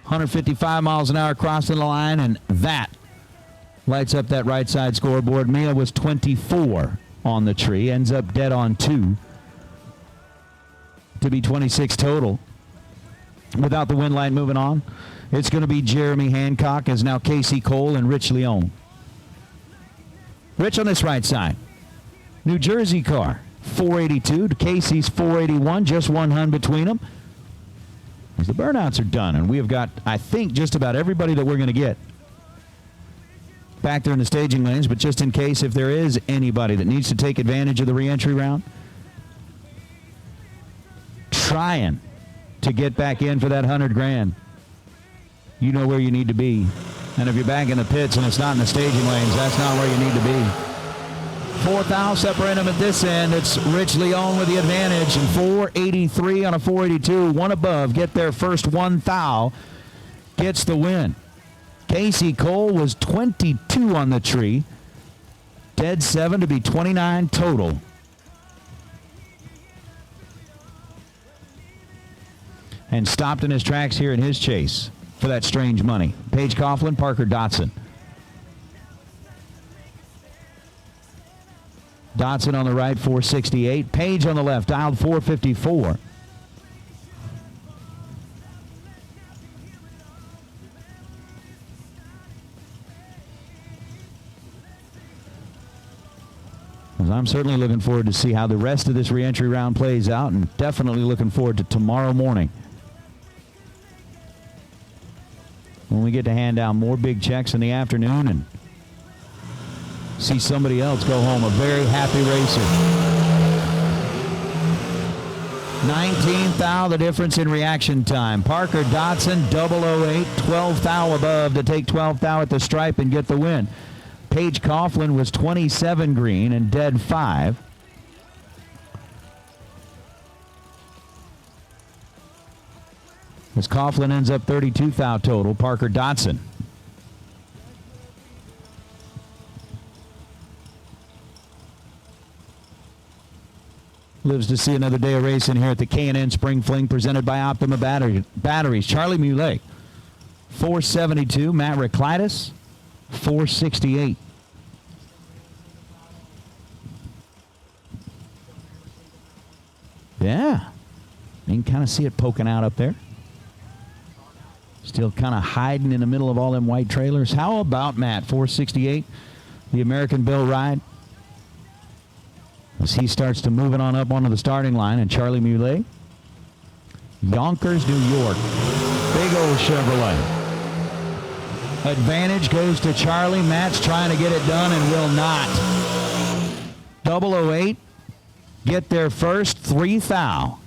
Speaker 3: 155 miles an hour crossing the line, and that lights up that right side scoreboard. Mia was 24 on the tree, ends up dead on 2 to be 26 total. Without the win line moving on, it's going to be Jeremy Hancock, as now Casey Cole and Rich Leone. Rich on this right side. New Jersey car, 482 to Casey's 481, just one hun between them. As the burnouts are done, and we have got, I think, just about everybody that we're going to get back there in the staging lanes, but just in case if there is anybody that needs to take advantage of the re-entry round, trying to get back in for that $100,000, you know where you need to be. And if you're back in the pits and it's not in the staging lanes, that's not where you need to be. 4th thou separate them at this end. It's Rich Leon with the advantage, and 483 on a 482, one above. Get their first 1 thou, gets the win. Casey Cole was 22 on the tree. Dead 7 to be 29 total. And stopped in his tracks here in his chase for that strange money. Paige Coughlin, Parker Dotson. Dotson on the right, 468. Page on the left, dialed 454. I'm certainly looking forward to see how the rest of this re-entry round plays out, and definitely looking forward to tomorrow morning when we get to hand out more big checks in the afternoon and see somebody else go home a very happy racer. 19th thou, the difference in reaction time. Parker Dotson, 008, 12th thou above to take 12th thou at the stripe and get the win. Paige Coughlin was 27 green and dead 5. As Coughlin ends up 32 thou total, Parker Dotson. Lives to see another day of racing here at the K&N Spring Fling presented by Optima Batteries. Charlie Muley, 472. Matt Reclitus, 468. Yeah. You can kind of see it poking out up there. Still kind of hiding in the middle of all them white trailers. How about Matt, 468? The American Bill ride. As he starts to move it on up onto the starting line, and Charlie Muley. Yonkers, New York. Big old Chevrolet. Advantage goes to Charlie. Matt's trying to get it done and will not. 008. Get there first. 3 thou.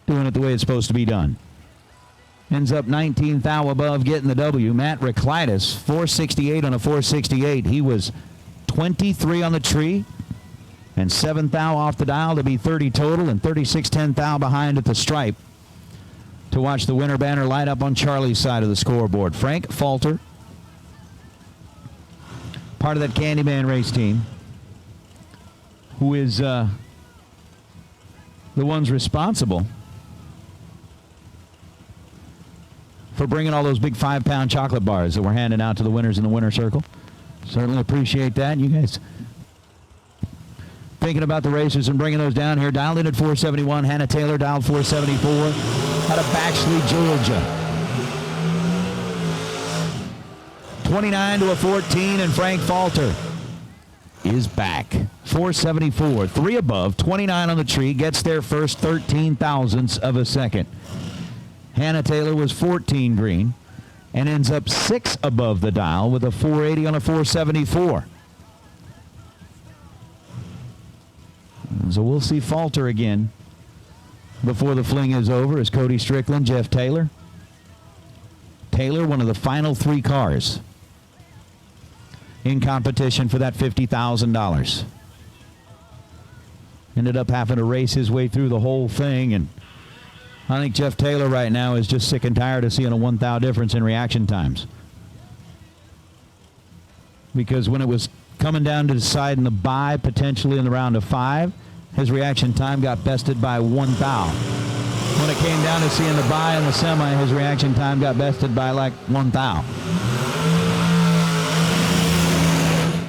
Speaker 3: Doing it the way it's supposed to be done. Ends up 19 thou above, getting the W. Matt Reclitus, 468 on a 468. He was 23 on the tree and 7 thou off the dial to be 30 total, and 36-10 thou behind at the stripe to watch the winner banner light up on Charlie's side of the scoreboard. Frank Falter, part of that Candyman race team, who is the ones responsible for bringing all those big 5-pound chocolate bars that we're handing out to the winners in the winner circle. Certainly appreciate that. You guys thinking about the racers and bringing those down here. Dialed in at 471. Hannah Taylor dialed 474 out of Baxley, Georgia. 29 to a 14, and Frank Falter is back. 474, 3 above, 29 on the tree, gets there first 13 thousandths of a second. Hannah Taylor was 14 green and ends up 6 above the dial with a 480 on a 474. So we'll see Falter again before the fling is over as Cody Strickland, Jeff Taylor. Taylor, one of the final 3 cars in competition for that $50,000. Ended up having to race his way through the whole thing, and I think Jeff Taylor right now is just sick and tired of seeing a 1 thou difference in reaction times. Because when it was coming down to deciding the bye potentially in the round of 5, his reaction time got bested by 1 thou. When it came down to seeing the bye in the semi, his reaction time got bested by like 1 thou.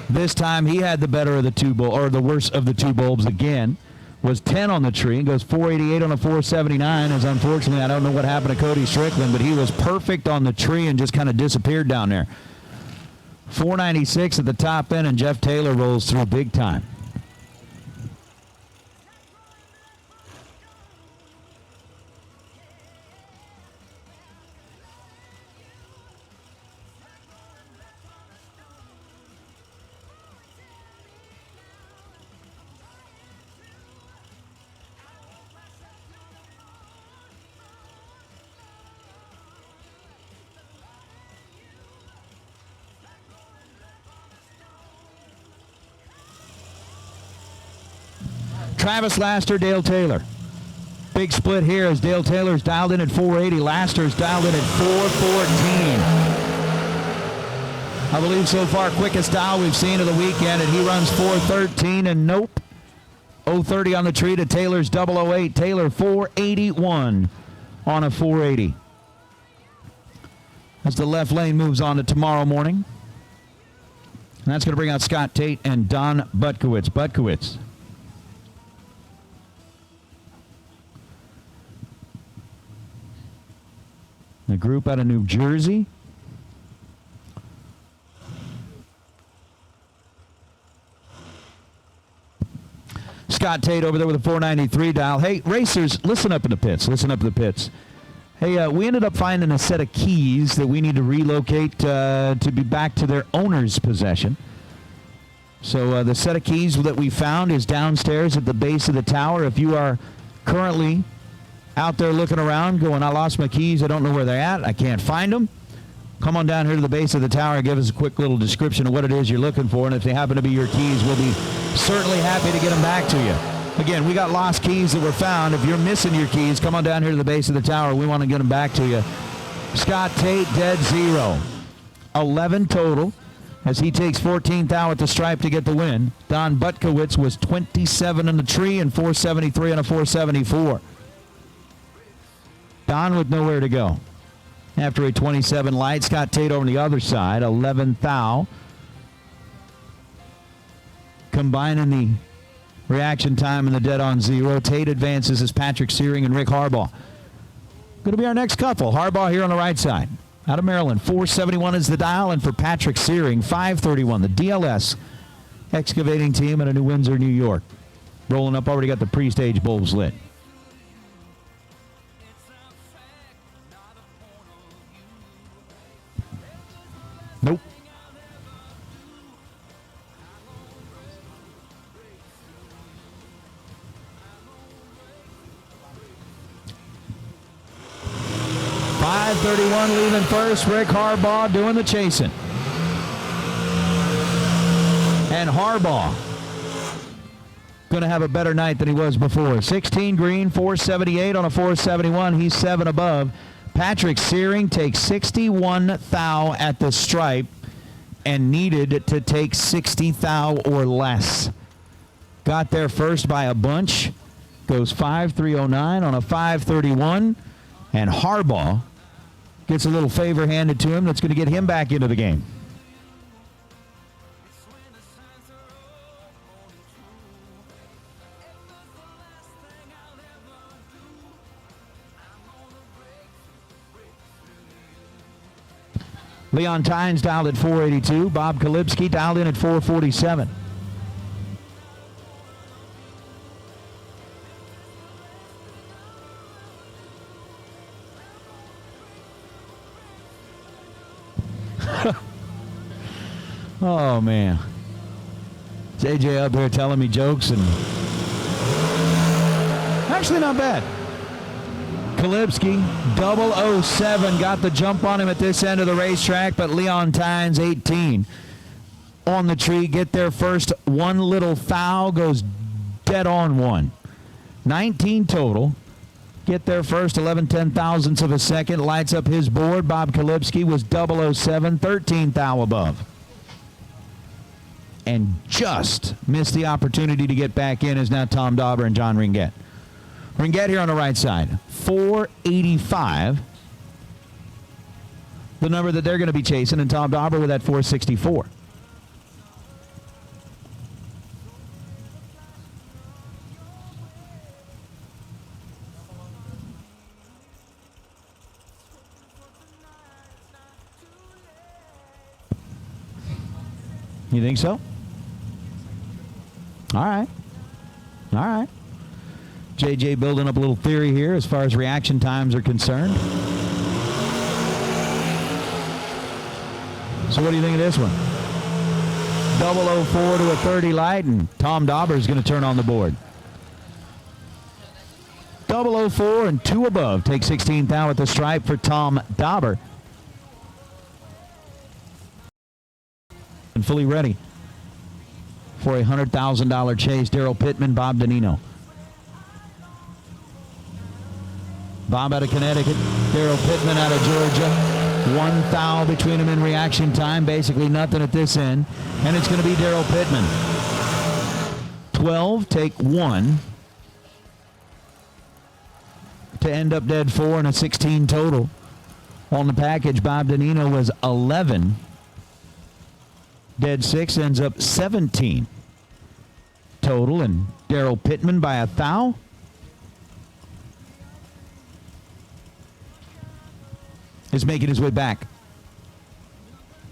Speaker 3: This time he had the better of the the worst of the 2 bulbs again. Was 10 on the tree and goes 488 on a 479. As unfortunately, I don't know what happened to Cody Strickland, but he was perfect on the tree and just kind of disappeared down there. 496 at the top end, and Jeff Taylor rolls through big time. Travis Laster, Dale Taylor. Big split here as Dale Taylor's dialed in at 480. Laster's dialed in at 414. I believe so far quickest dial we've seen of the weekend, and he runs 413, and nope. 030 on the tree to Taylor's 008. Taylor 481 on a 480. As the left lane moves on to tomorrow morning. And that's going to bring out Scott Tate and Don Butkowitz. Butkowitz. The group out of New Jersey. Scott Tate over there with a 493 dial. Hey, racers, listen up in the pits. Listen up in the pits. Hey, we ended up finding a set of keys that we need to relocate to be back to their owner's possession. So the set of keys that we found is downstairs at the base of the tower. If you are currently out there looking around going, I lost my keys, I don't know where they're at, I can't find them, come on down here to the base of the tower and give us a quick little description of what it is you're looking for, and if they happen to be your keys, we'll be certainly happy to get them back to you. Again, we got lost keys that were found. If you're missing your keys, come on down here to the base of the tower. We want to get them back to you. Scott Tate, dead zero. 11 total as he takes 14th thou at the stripe to get the win. Don Butkowitz was 27 in the tree and 473 on a 474. Don with nowhere to go. After a 27 light, Scott Tate over on the other side, 11th thou. Combining the reaction time and the dead on zero. Tate advances as Patrick Searing and Rick Harbaugh. Going to be our next couple. Harbaugh here on the right side. Out of Maryland, 471 is the dial, and for Patrick Searing, 531, the DLS excavating team out of New Windsor, New York. Rolling up, already got the pre-stage bulbs lit. Nope. .531 leaving first. Rick Harbaugh doing the chasing. And Harbaugh going to have a better night than he was before. 16 green, 478 on a 471. He's 7 above. Patrick Searing takes 61 thou at the stripe and needed to take 60 thou or less. Got there first by a bunch. Goes 5.309 on a 5.31. And Harbaugh gets a little favor handed to him that's going to get him back into the game. Leon Tynes dialed at 482. Bob Kalibski dialed in at 447. Oh, man. JJ up there telling me jokes, and actually not bad. Kalibski, 007, got the jump on him at this end of the racetrack, but Leon Tynes, 18. On the tree, get there first. One little foul, goes dead on one. 19 total. Get there first, 11 thousandths of a second. Lights up his board. Bob Kalibski was 007, 13 thou above. And just missed the opportunity to get back in is now Tom Dauber and John Ringett. Ringett here on the right side, 485. The number that they're going to be chasing, and Tom Dauber with that 464. You think so? All right. All right. JJ building up a little theory here as far as reaction times are concerned. So what do you think of this one? 004 to a 30 light, and Tom Dauber is going to turn on the board. 004 and 2 above. Take 16th out at the stripe for Tom Dauber. And fully ready for a $100,000 chase. Daryl Pittman, Bob Danino. Bob out of Connecticut, Daryl Pittman out of Georgia. 1 foul between them in reaction time. Basically nothing at this end. And it's going to be Daryl Pittman. 12, take 1. To end up dead 4 and a 16 total. On the package, Bob Danino was 11. Dead 6 ends up 17 total. And Daryl Pittman by a thou. Is making his way back.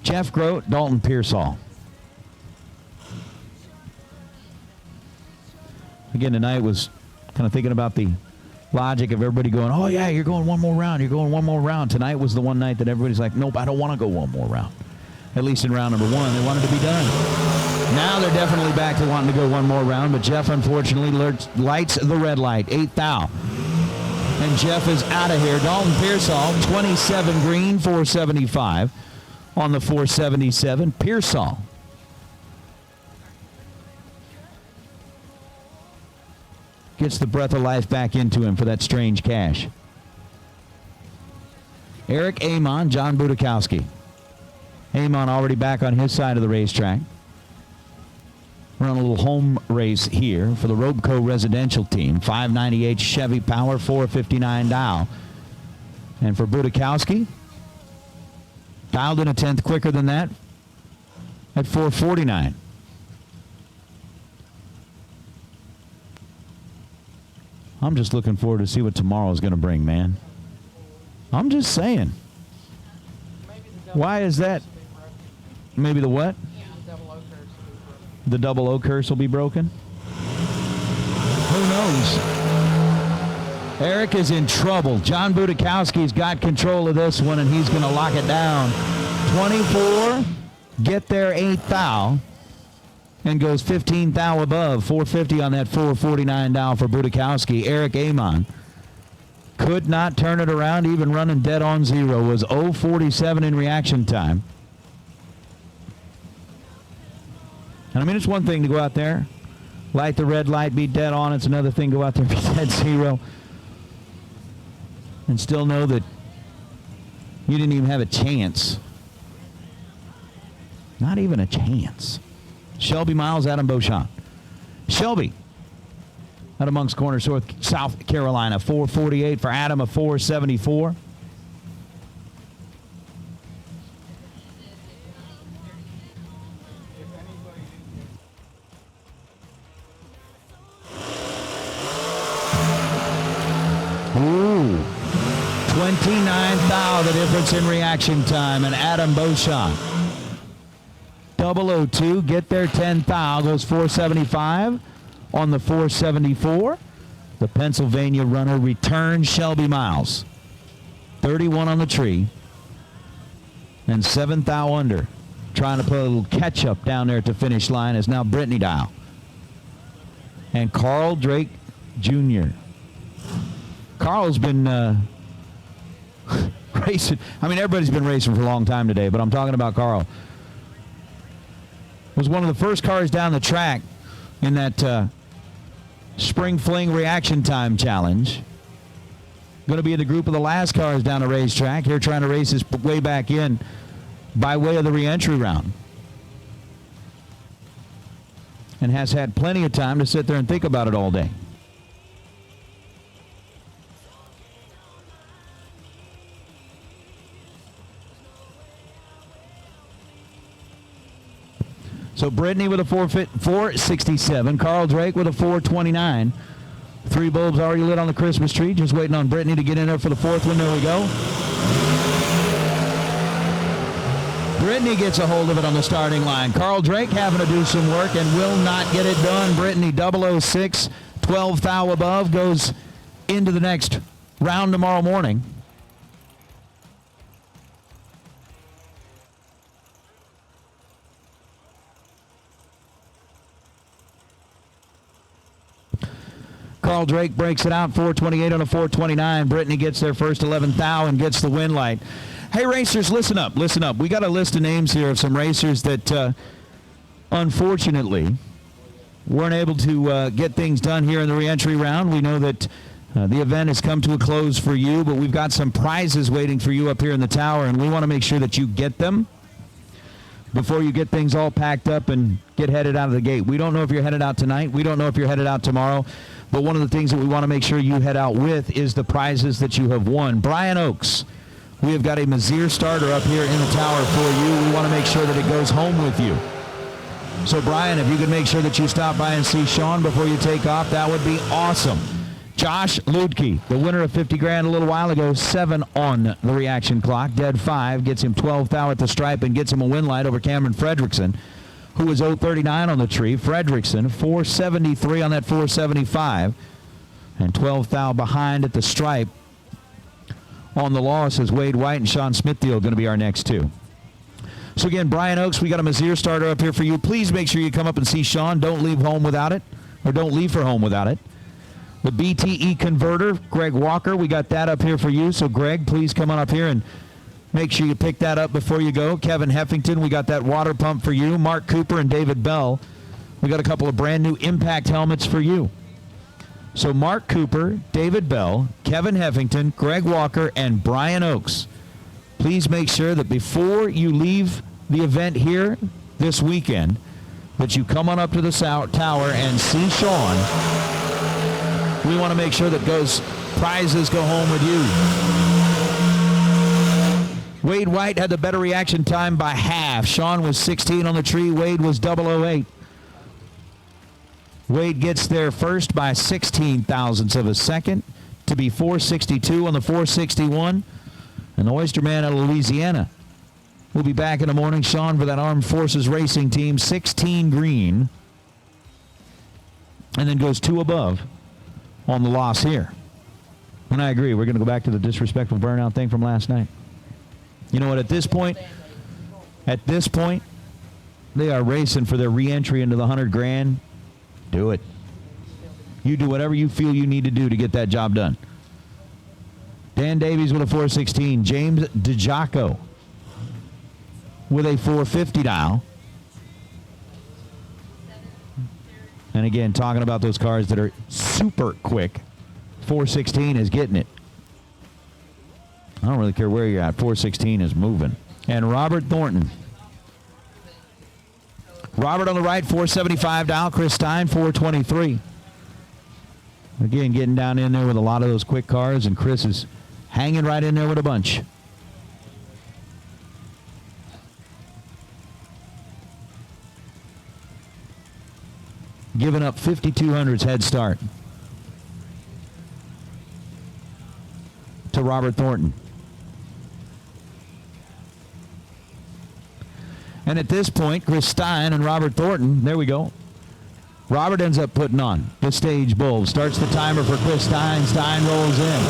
Speaker 3: Jeff Grote, Dalton Pearsall. Again, tonight was kind of thinking about the logic of everybody going, oh, yeah, you're going one more round. You're going one more round. Tonight was the one night that everybody's like, nope, I don't want to go one more round. At least in round number 1. They wanted to be done. Now they're definitely back to wanting to go one more round, but Jeff, unfortunately, lights the red light. 8th thou. And Jeff is out of here. Dalton Pearsall, 27 green, 475 on the 477. Pearsall. Gets the breath of life back into him for that strange cash. Eric Amon, John Budakowski. Amon already back on his side of the racetrack. We're on a little home race here for the Robeco residential team. 598 Chevy Power, 459 Dow. And for Budakowski, dialed in a tenth quicker than that at 449. I'm just looking forward to see what tomorrow is going to bring, man. I'm just saying. Why is that? Maybe the what? The 00 curse will be broken? Who knows? Eric is in trouble. John Budakowski's got control of this one, and he's going to lock it down. 24, get there 8th thou, and goes 15th thou above. 450 on that 449 thou for Budakowski. Eric Amon could not turn it around, even running dead on 0. Was 0.47 in reaction time. And I mean, it's one thing to go out there, light the red light, be dead on. It's another thing to go out there, be dead 0, and still know that you didn't even have a chance. Not even a chance. Shelby Miles, Adam Beauchamp. Shelby out of Moncks Corner, South Carolina. 448 for Adam, a 474. Ooh, 29 thou, the difference in reaction time, and Adam Beauchamp. 002, get there 10 thou, goes 475 on the 474. The Pennsylvania runner returns Shelby Miles. 31 on the tree, and 7 thou under. Trying to put a little catch-up down there at the finish line is now Brittany Dow. And Carl Drake Jr. Carl's been racing. I mean, everybody's been racing for a long time today, but I'm talking about Carl. Was one of the first cars down the track in that Spring Fling reaction time challenge. Going to be in the group of the last cars down the racetrack. Here trying to race his way back in by way of the re-entry round. And has had plenty of time to sit there and think about it all day. So Brittany with a 467. Carl Drake with a 429. 3 bulbs already lit on the Christmas tree. Just waiting on Brittany to get in there for the 4th one. There we go. Brittany gets a hold of it on the starting line. Carl Drake having to do some work and will not get it done. Brittany 006, 12 thou above, goes into the next round tomorrow morning. Carl Drake breaks it out, 428 on a 429. Brittany gets their first 11 thou and gets the win light. Hey, racers, listen up, listen up. We got a list of names here of some racers that, unfortunately, weren't able to get things done here in the reentry round. We know that the event has come to a close for you, but we've got some prizes waiting for you up here in the tower, and we want to make sure that you get them before you get things all packed up and get headed out of the gate. We don't know if you're headed out tonight. We don't know if you're headed out tomorrow. But one of the things that we want to make sure you head out with is the prizes that you have won. Brian Oakes, we have got a Mazir starter up here in the tower for you. We want to make sure that it goes home with you. So, Brian, if you could make sure that you stop by and see Sean before you take off, that would be awesome. Josh Ludke, the winner of 50 grand a little while ago, 7 on the reaction clock, dead 5, gets him 12 thou at the stripe and gets him a win light over Cameron Fredrickson, who was 039 on the tree. Fredrickson, 473 on that 475, and 12 thou behind at the stripe on the loss is Wade White and Sean Smithfield going to be our next two. So again, Brian Oakes, we got a Mazir starter up here for you. Please make sure you come up and see Sean. Don't leave home without it, or don't leave for home without it. The BTE converter, Greg Walker, we got that up here for you. So Greg, please come on up here and make sure you pick that up before you go. Kevin Heffington, we got that water pump for you. Mark Cooper and David Bell, we got a couple of brand new Impact helmets for you. So Mark Cooper, David Bell, Kevin Heffington, Greg Walker, and Brian Oakes. Please make sure that before you leave the event here this weekend, that you come on up to the tower and see Sean. We want to make sure that those prizes go home with you. Wade White had the better reaction time by half. Sean was 16 on the tree. Wade was 008. Wade gets there first by 16 thousandths of a second to be 462 on the 461. And the Oyster Man out of Louisiana will be back in the morning. Sean for that Armed Forces Racing Team, 16 green. And then goes 2 above on the loss here. And I agree. We're going to go back to the disrespectful burnout thing from last night. You know what? At this point, they are racing for their re-entry into the 100 grand. Do it. You do whatever you feel you need to do to get that job done. Dan Davies with a 416. James DiGiaco with a 450 dial. And again, talking about those cars that are super quick, 416 is getting it. I don't really care where you're at. 416 is moving. And Robert Thornton. Robert on the right, 475 dial. Chris Stein, 423. Again, getting down in there with a lot of those quick cars, and Chris is hanging right in there with a bunch. Giving up 5200's head start to Robert Thornton. And at this point, Chris Stein and Robert Thornton, there we go. Robert ends up putting on the stage bull. Starts the timer for Chris Stein. Stein rolls in.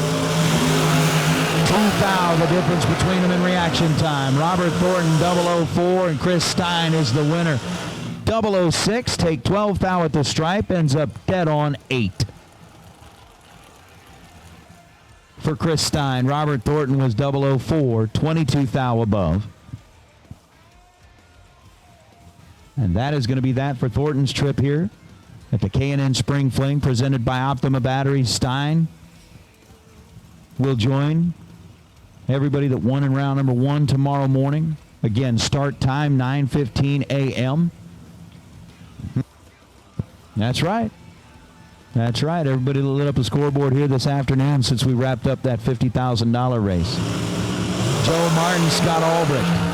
Speaker 3: 2 thou, the difference between them in reaction time. Robert Thornton, 004, and Chris Stein is the winner. 006, take 12 thou at the stripe, ends up dead on 8. For Chris Stein, Robert Thornton was 004, 22 thou above. And that is going to be that for Thornton's trip here at the K&N Spring Fling, presented by Optima Batteries. Stein will join everybody that won in round number 1 tomorrow morning. Again, start time 9:15 a.m. That's right. That's right. Everybody lit up a scoreboard here this afternoon since we wrapped up that $50,000 race. Joe Martin, Scott Albrecht.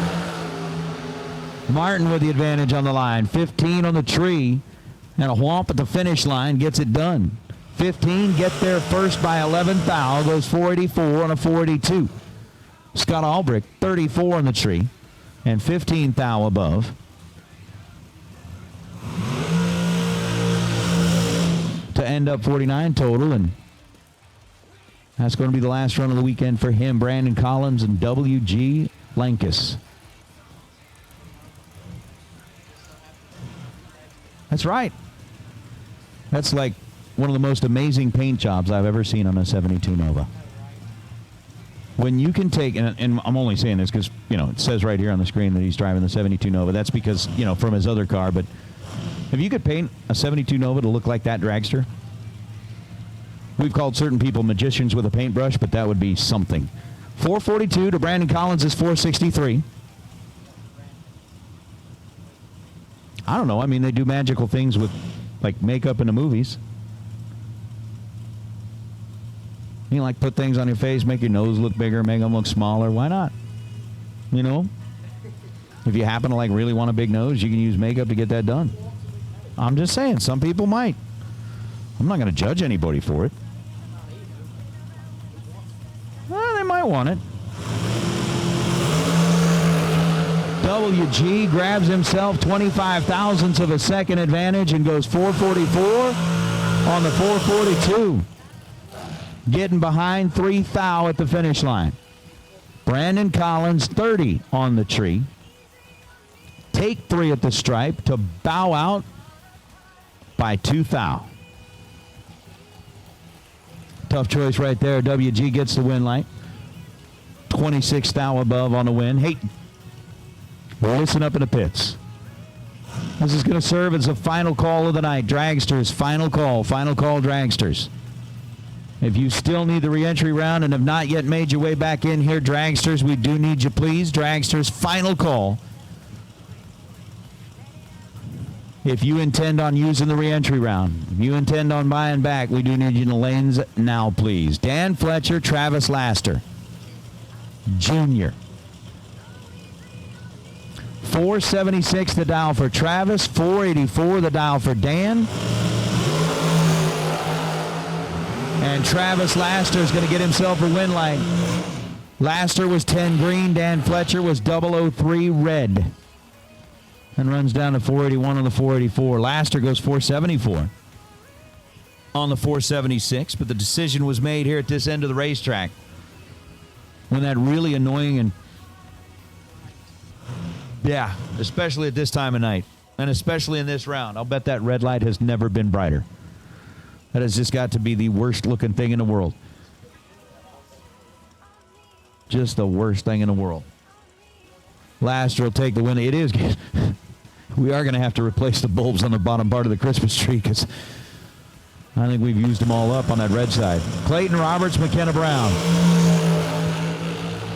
Speaker 3: Martin with the advantage on the line. 15 on the tree, and a whomp at the finish line gets it done. 15 get there first by 11 thou, goes 484 on a 482. Scott Albrecht, 34 on the tree. and 15 thou above. To end up 49 total, and that's going to be the last run of the weekend for him, Brandon Collins and W.G. Lankus. That's right. That's like one of the most amazing paint jobs I've ever seen on a 72 Nova. When you can take, and I'm only saying this because, it says right here on the screen that he's driving the 72 Nova. That's because, from his other car. But if you could paint a 72 Nova to look like that dragster, we've called certain people magicians with a paintbrush, but that would be something. 442 to Brandon Collins is 463. I don't know. I mean, they do magical things with, like, makeup in the movies. Like put things on your face, make your nose look bigger, make them look smaller. Why not? If you happen to like really want a big nose, you can use makeup to get that done. I'm just saying, some people might. I'm not going to judge anybody for it. Well, they might want it. WG grabs himself 25 thousandths of a second advantage and goes 444 on the 442. Getting behind 3 thou at the finish line. Brandon Collins, 30 on the tree. Take 3 at the stripe to bow out by 2 thou. Tough choice right there. WG gets the win light. 26 thou above on the win. Hey, listen up in the pits. This is going to serve as the final call of the night. Dragsters, final call. Final call, Dragsters. If you still need the reentry round and have not yet made your way back in here, Dragsters, we do need you, please. Dragsters, final call. If you intend on using the reentry round, if you intend on buying back, we do need you in the lanes now, please. Dan Fletcher, Travis Laster, Jr. 476 the dial for Travis, 484 the dial for Dan. And Travis Laster is going to get himself a win light. Laster was 10 green. Dan Fletcher was 003 red. And runs down to 481 on the 484. Laster goes 474 on the 476. But the decision was made here at this end of the racetrack. When that really annoying and, yeah, especially at this time of night. And especially in this round. I'll bet that red light has never been brighter. That has just got to be the worst looking thing in the world. Just the worst thing in the world. Laster will take the win. It is good. We are going to have to replace the bulbs on the bottom part of the Christmas tree because I think we've used them all up on that red side. Clayton Roberts, McKenna Brown.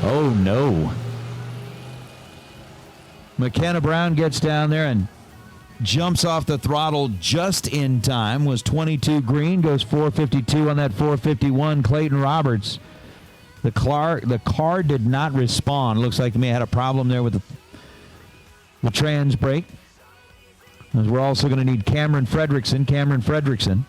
Speaker 3: Oh, no. McKenna Brown gets down there and jumps off the throttle just in time. Was 22 green, goes 452 on that 451. Clayton Roberts. The car did not respond. Looks like to me it had a problem there with the trans brake. As we're also going to need Cameron Fredrickson.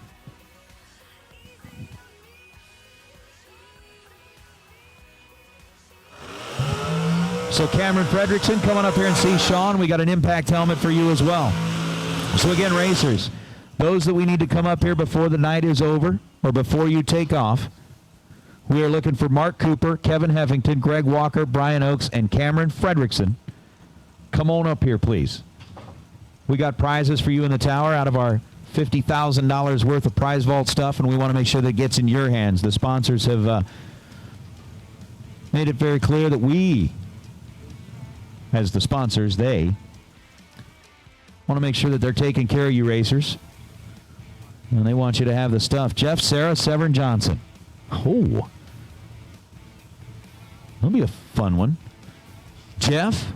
Speaker 3: So Cameron Fredrickson coming up here and see Sean. We got an impact helmet for you as well. So again, racers, those that we need to come up here before the night is over or before you take off, we are looking for Mark Cooper, Kevin Heffington, Greg Walker, Brian Oakes, and Cameron Fredrickson. Come on up here, please. We got prizes for you in the tower out of our $50,000 worth of prize vault stuff, and we want to make sure that it gets in your hands. The sponsors have made it very clear that we, as the sponsors, they want to make sure that they're taking care of you racers. And they want you to have the stuff. Jeff, Sarah, Severn Johnson. Oh. That'll be a fun one. Jeff,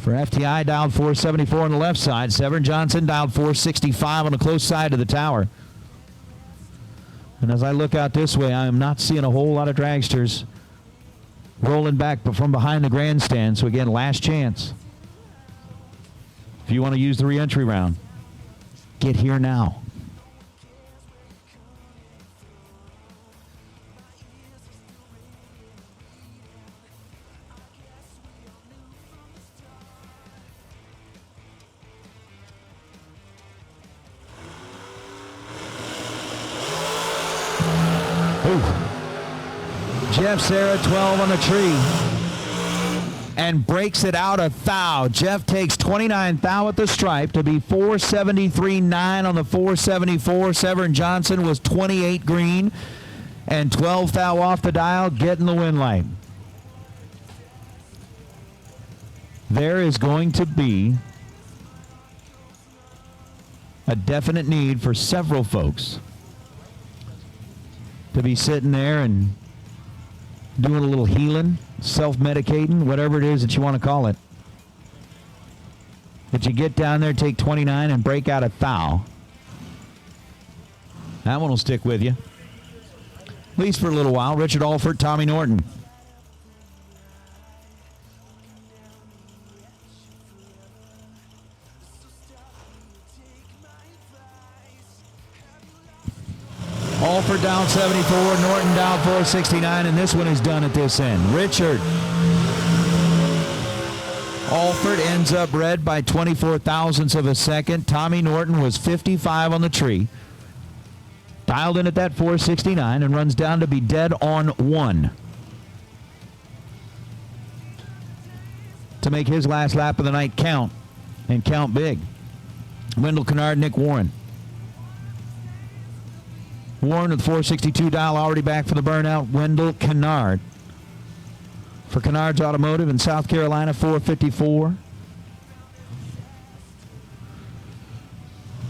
Speaker 3: for FTI, dialed 474 on the left side. Severn Johnson dialed 465 on the close side of the tower. And as I look out this way, I am not seeing a whole lot of dragsters rolling back from behind the grandstand. So again, last chance. If you want to use the reentry round, get here now. Jeff Serra, 12 on the tree. And breaks it out a thou. Jeff takes 29 thou at the stripe to be 473.9 on the 474. Severn Johnson was 28 green and 12 thou off the dial, getting the win light. There is going to be a definite need for several folks to be sitting there and doing a little healing, self-medicating, whatever it is that you want to call it. That you get down there, take 29, and break out a thou. That one will stick with you. At least for a little while. Richard Alford, Tommy Norton. Alford down 74, Norton down 469, and this one is done at this end. Richard Alford ends up red by 24 thousandths of a second. Tommy Norton was 55 on the tree. Dialed in at that 469 and runs down to be dead on 1. To make his last lap of the night count, and count big. Wendell Kennard, Nick Warren. Warren with 462 dial, already back for the burnout. Wendell Kennard. For Kennard's Automotive in South Carolina, 454.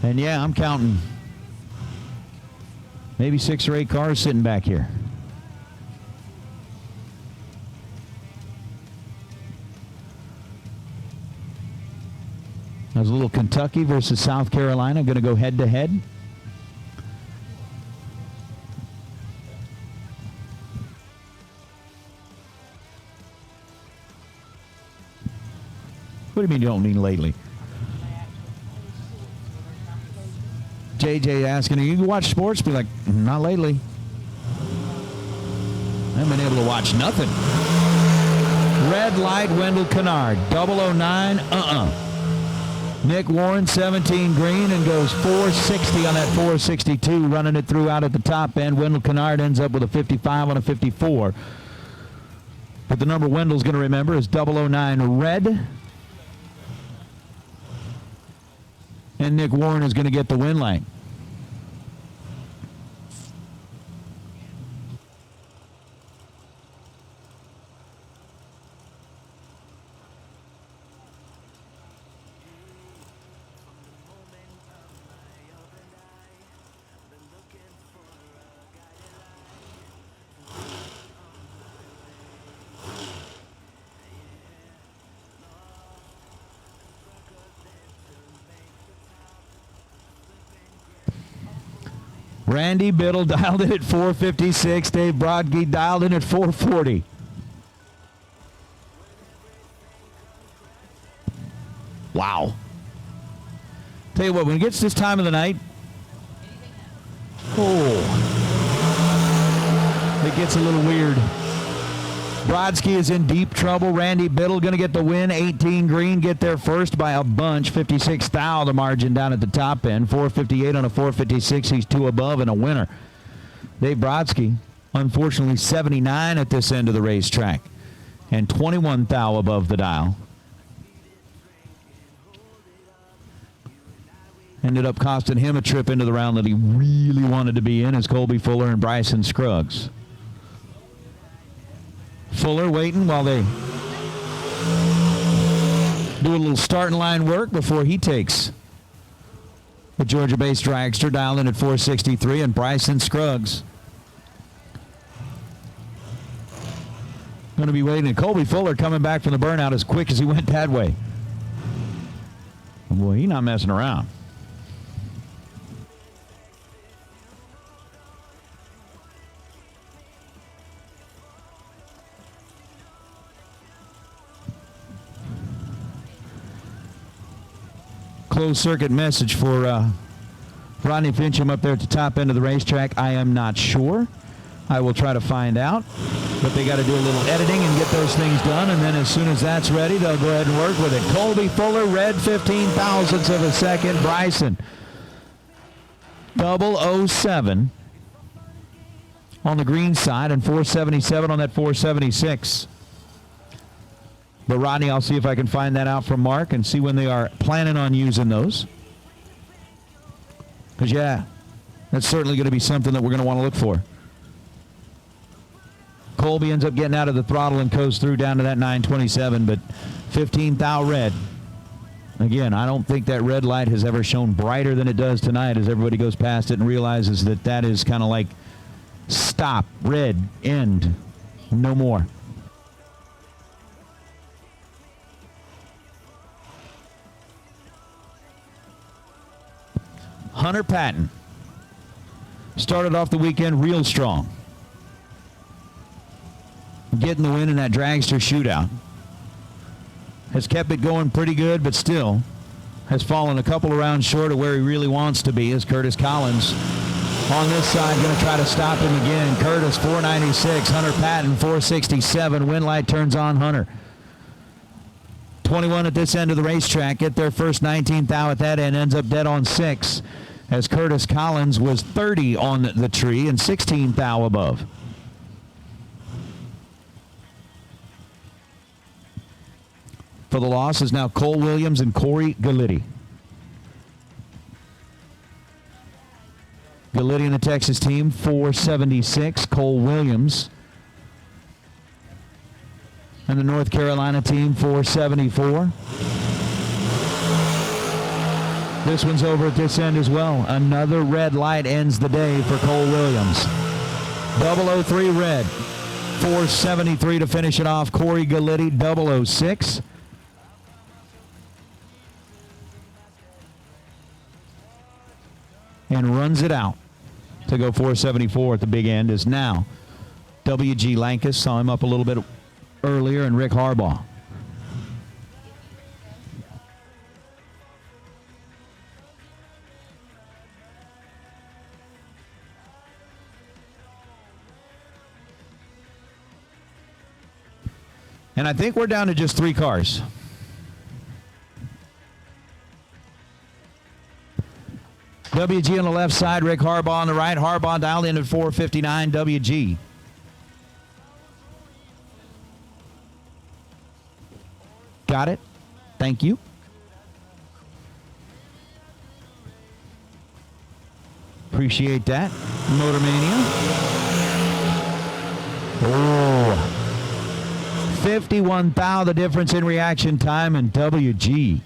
Speaker 3: And yeah, I'm counting maybe 6 or 8 cars sitting back here. There's a little Kentucky versus South Carolina going to go head to head. What do you mean you don't mean lately? JJ asking, you watch sports? Be like, not lately. I haven't been able to watch nothing. Red light, Wendell Kennard. 009, Nick Warren, 17 green, and goes 460 on that 462, running it through out at the top end. Wendell Kennard ends up with a 55 on a 54. But the number Wendell's going to remember is 009 red. And Nick Warren is going to get the win light. Randy Biddle dialed in at 456. Dave Brodge dialed in at 440. Wow. Tell you what, when it gets this time of the night, it gets a little weird. Brodsky is in deep trouble. Randy Biddle going to get the win. 18 green, get there first by a bunch. 56 thou the margin down at the top end. 458 on a 456. He's 2 above and a winner. Dave Brodsky, unfortunately, 79 at this end of the racetrack. And 21 thou above the dial. Ended up costing him a trip into the round that he really wanted to be in as Colby Fuller and Bryson Scruggs. Fuller waiting while they do a little starting line work before he takes the Georgia-based dragster, dialed in at 463, and Bryson Scruggs going to be waiting. And Colby Fuller coming back from the burnout as quick as he went that way. Boy, he's not messing around. Closed circuit message for Rodney Fincham up there at the top end of the racetrack. I am not sure. I will try to find out. But they got to do a little editing and get those things done. And then as soon as that's ready, they'll go ahead and work with it. Colby Fuller, red 15 thousandths of a second. Bryson, 007 on the green side and 477 on that 476. But, Rodney, I'll see if I can find that out from Mark and see when they are planning on using those. Because, yeah, that's certainly going to be something that we're going to want to look for. Colby ends up getting out of the throttle and goes through down to that 927, but 15 thou red. Again, I don't think that red light has ever shone brighter than it does tonight as everybody goes past it and realizes that that is kind of like stop, red, end, no more. Hunter Patton started off the weekend real strong. Getting the win in that dragster shootout. Has kept it going pretty good, but still has fallen a couple of rounds short of where he really wants to be as Curtis Collins on this side going to try to stop him again. Curtis 496, Hunter Patton 467. Win light turns on Hunter. 21 at this end of the racetrack. Get their first 19th thou at that end. Ends up dead on 6 as Curtis Collins was 30 on the tree and 16th thou above. For the loss is now Cole Williams and Corey Galot. Galot in the Texas team, 476. Cole Williams. And the North Carolina team, 474. This one's over at this end as well. Another red light ends the day for Cole Williams. 003 red. 473 to finish it off. Corey Galot, 006. And runs it out to go 474 at the big end is now W.G. Lankus. Saw him up a little bit earlier, and Rick Harbaugh. And I think we're down to just 3 cars. WG on the left side, Rick Harbaugh on the right. Harbaugh dialed in at 459, WG. Got it. Thank you. Appreciate that. Motor Mania. Oh. 51 thou, the difference in reaction time, and WG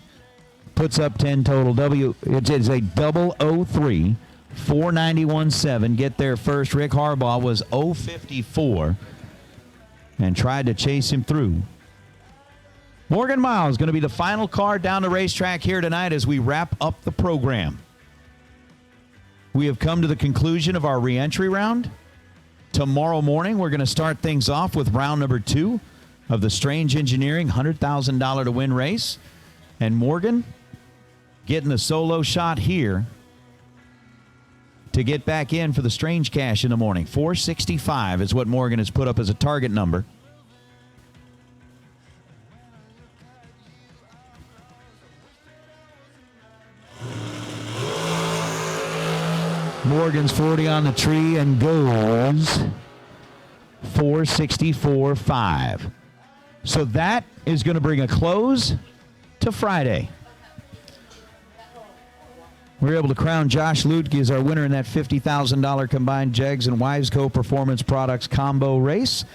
Speaker 3: puts up 10 total. It is a 003, 491.7. Get there first. Rick Harbaugh was 054 and tried to chase him through. Morgan Miles going to be the final car down the racetrack here tonight as we wrap up the program. We have come to the conclusion of our re-entry round. Tomorrow morning, we're going to start things off with round number 2 of the Strange Engineering $100,000 to win race. And Morgan getting the solo shot here to get back in for the Strange Cash in the morning. 465 is what Morgan has put up as a target number. Morgan's 40 on the tree and goes 464.5. So that is going to bring a close to Friday. We were able to crown Josh Lutke as our winner in that $50,000 combined Jegs and WISECO Performance Products combo race.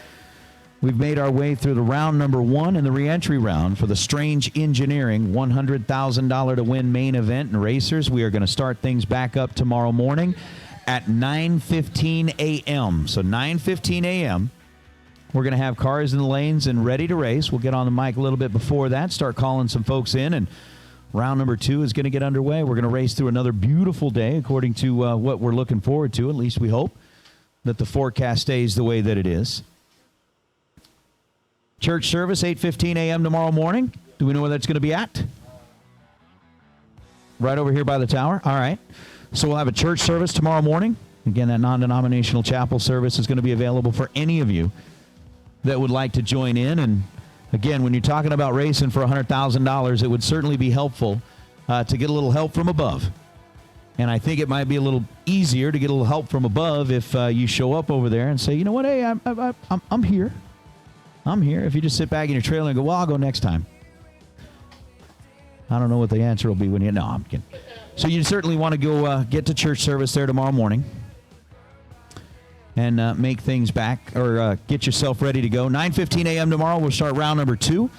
Speaker 3: We've made our way through the round number 1 in the re-entry round for the Strange Engineering $100,000 to win main event and racers. We are going to start things back up tomorrow morning at 9:15 a.m. So 9:15 a.m. We're going to have cars in the lanes and ready to race. We'll get on the mic a little bit before that, start calling some folks in, and round number 2 is going to get underway. We're going to race through another beautiful day according to what we're looking forward to. At least we hope that the forecast stays the way that it is. Church service, 8:15 a.m. tomorrow morning. Do we know where that's going to be at? Right over here by the tower? All right. So we'll have a church service tomorrow morning. Again, that non-denominational chapel service is going to be available for any of you that would like to join in. And again, when you're talking about racing for $100,000, it would certainly be helpful to get a little help from above. And I think it might be a little easier to get a little help from above if you show up over there and say, you know what, hey, I'm here. I'm here. If you just sit back in your trailer and go, well, I'll go next time. I don't know what the answer will be when you... No, I'm kidding. So you certainly want to go get to church service there tomorrow morning and make things back or get yourself ready to go. 9:15 a.m. tomorrow, we'll start round number 2.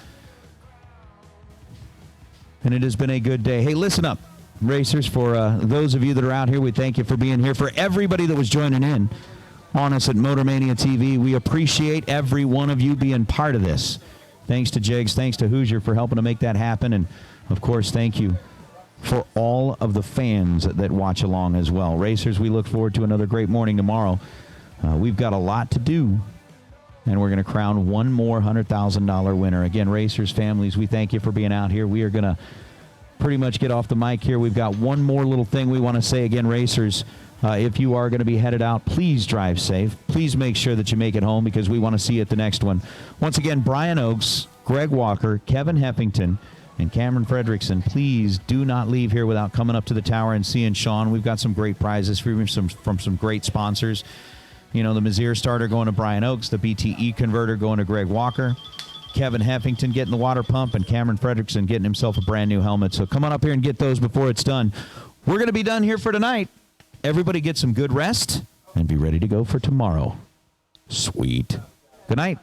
Speaker 3: And it has been a good day. Hey, listen up, racers. For those of you that are out here, we thank you for being here. For everybody that was joining in on us at Motor Mania TV, we appreciate every one of you being part of this. Thanks to Jegs, thanks to Hoosier for helping to make that happen. And, of course, thank you for all of the fans that watch along as well. Racers, we look forward to another great morning tomorrow. We've got a lot to do, and we're going to crown one more $100,000 winner. Again, racers, families, we thank you for being out here. We are going to pretty much get off the mic here. We've got one more little thing we want to say. Again, racers, if you are going to be headed out, please drive safe. Please make sure that you make it home because we want to see you at the next one. Once again, Brian Oakes, Greg Walker, Kevin Heffington, and Cameron Fredrickson, please do not leave here without coming up to the tower and seeing Sean. We've got some great prizes from some great sponsors. You know, the Mazier starter going to Brian Oakes, the BTE converter going to Greg Walker, Kevin Heffington getting the water pump, and Cameron Fredrickson getting himself a brand new helmet. So come on up here and get those before it's done. We're going to be done here for tonight. Everybody get some good rest and be ready to go for tomorrow. Sweet. Good night.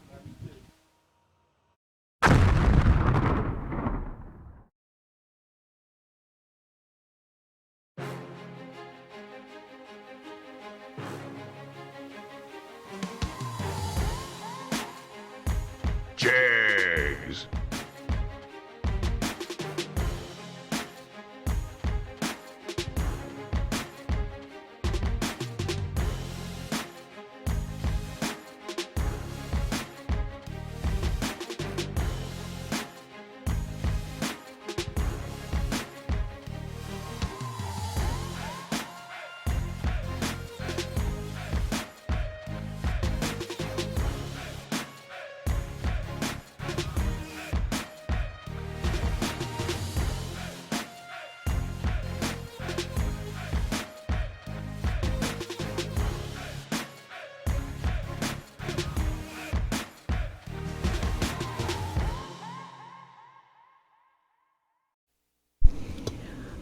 Speaker 4: Jegs.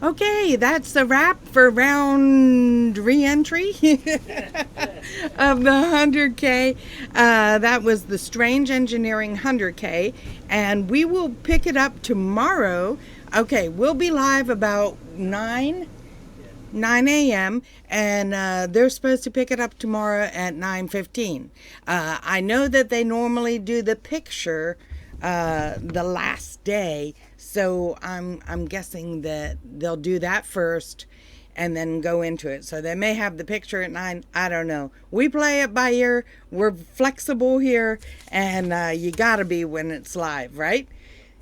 Speaker 5: Okay, that's a wrap for round re-entry of the 100K. That was the Strange Engineering 100K, and we will pick it up tomorrow. Okay, we'll be live about 9 a.m., and they're supposed to pick it up tomorrow at 9:15. I know that they normally do the picture the last day, so I'm guessing that they'll do that first and then go into it. So they may have the picture at 9. I don't know. We play it by ear. We're flexible here, and you gotta be when it's live, right?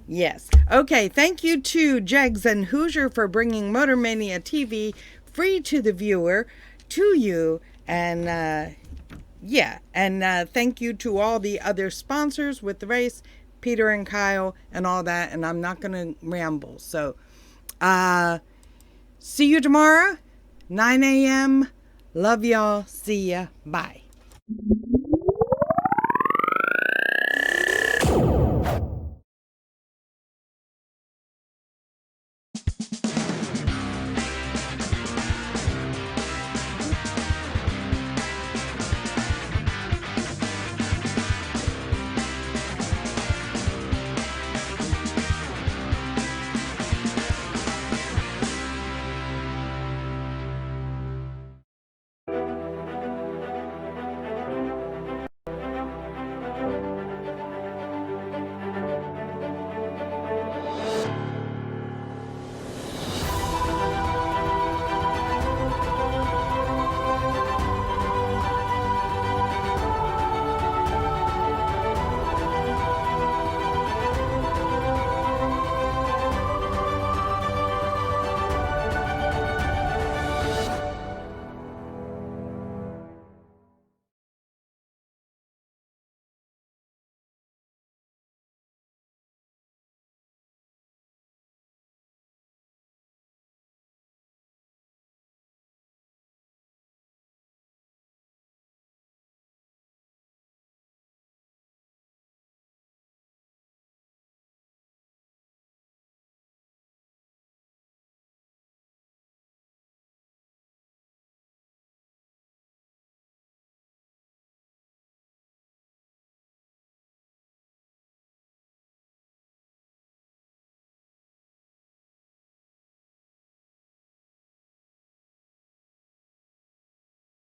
Speaker 5: Yes. Okay, thank you to Jegs and Hoosier for bringing Motor Mania TV free to the viewer, to you, and thank you to all the other sponsors with the race, Peter and Kyle and all that, and I'm not going to ramble. So, see you tomorrow, 9 a.m. Love y'all. See ya. Bye.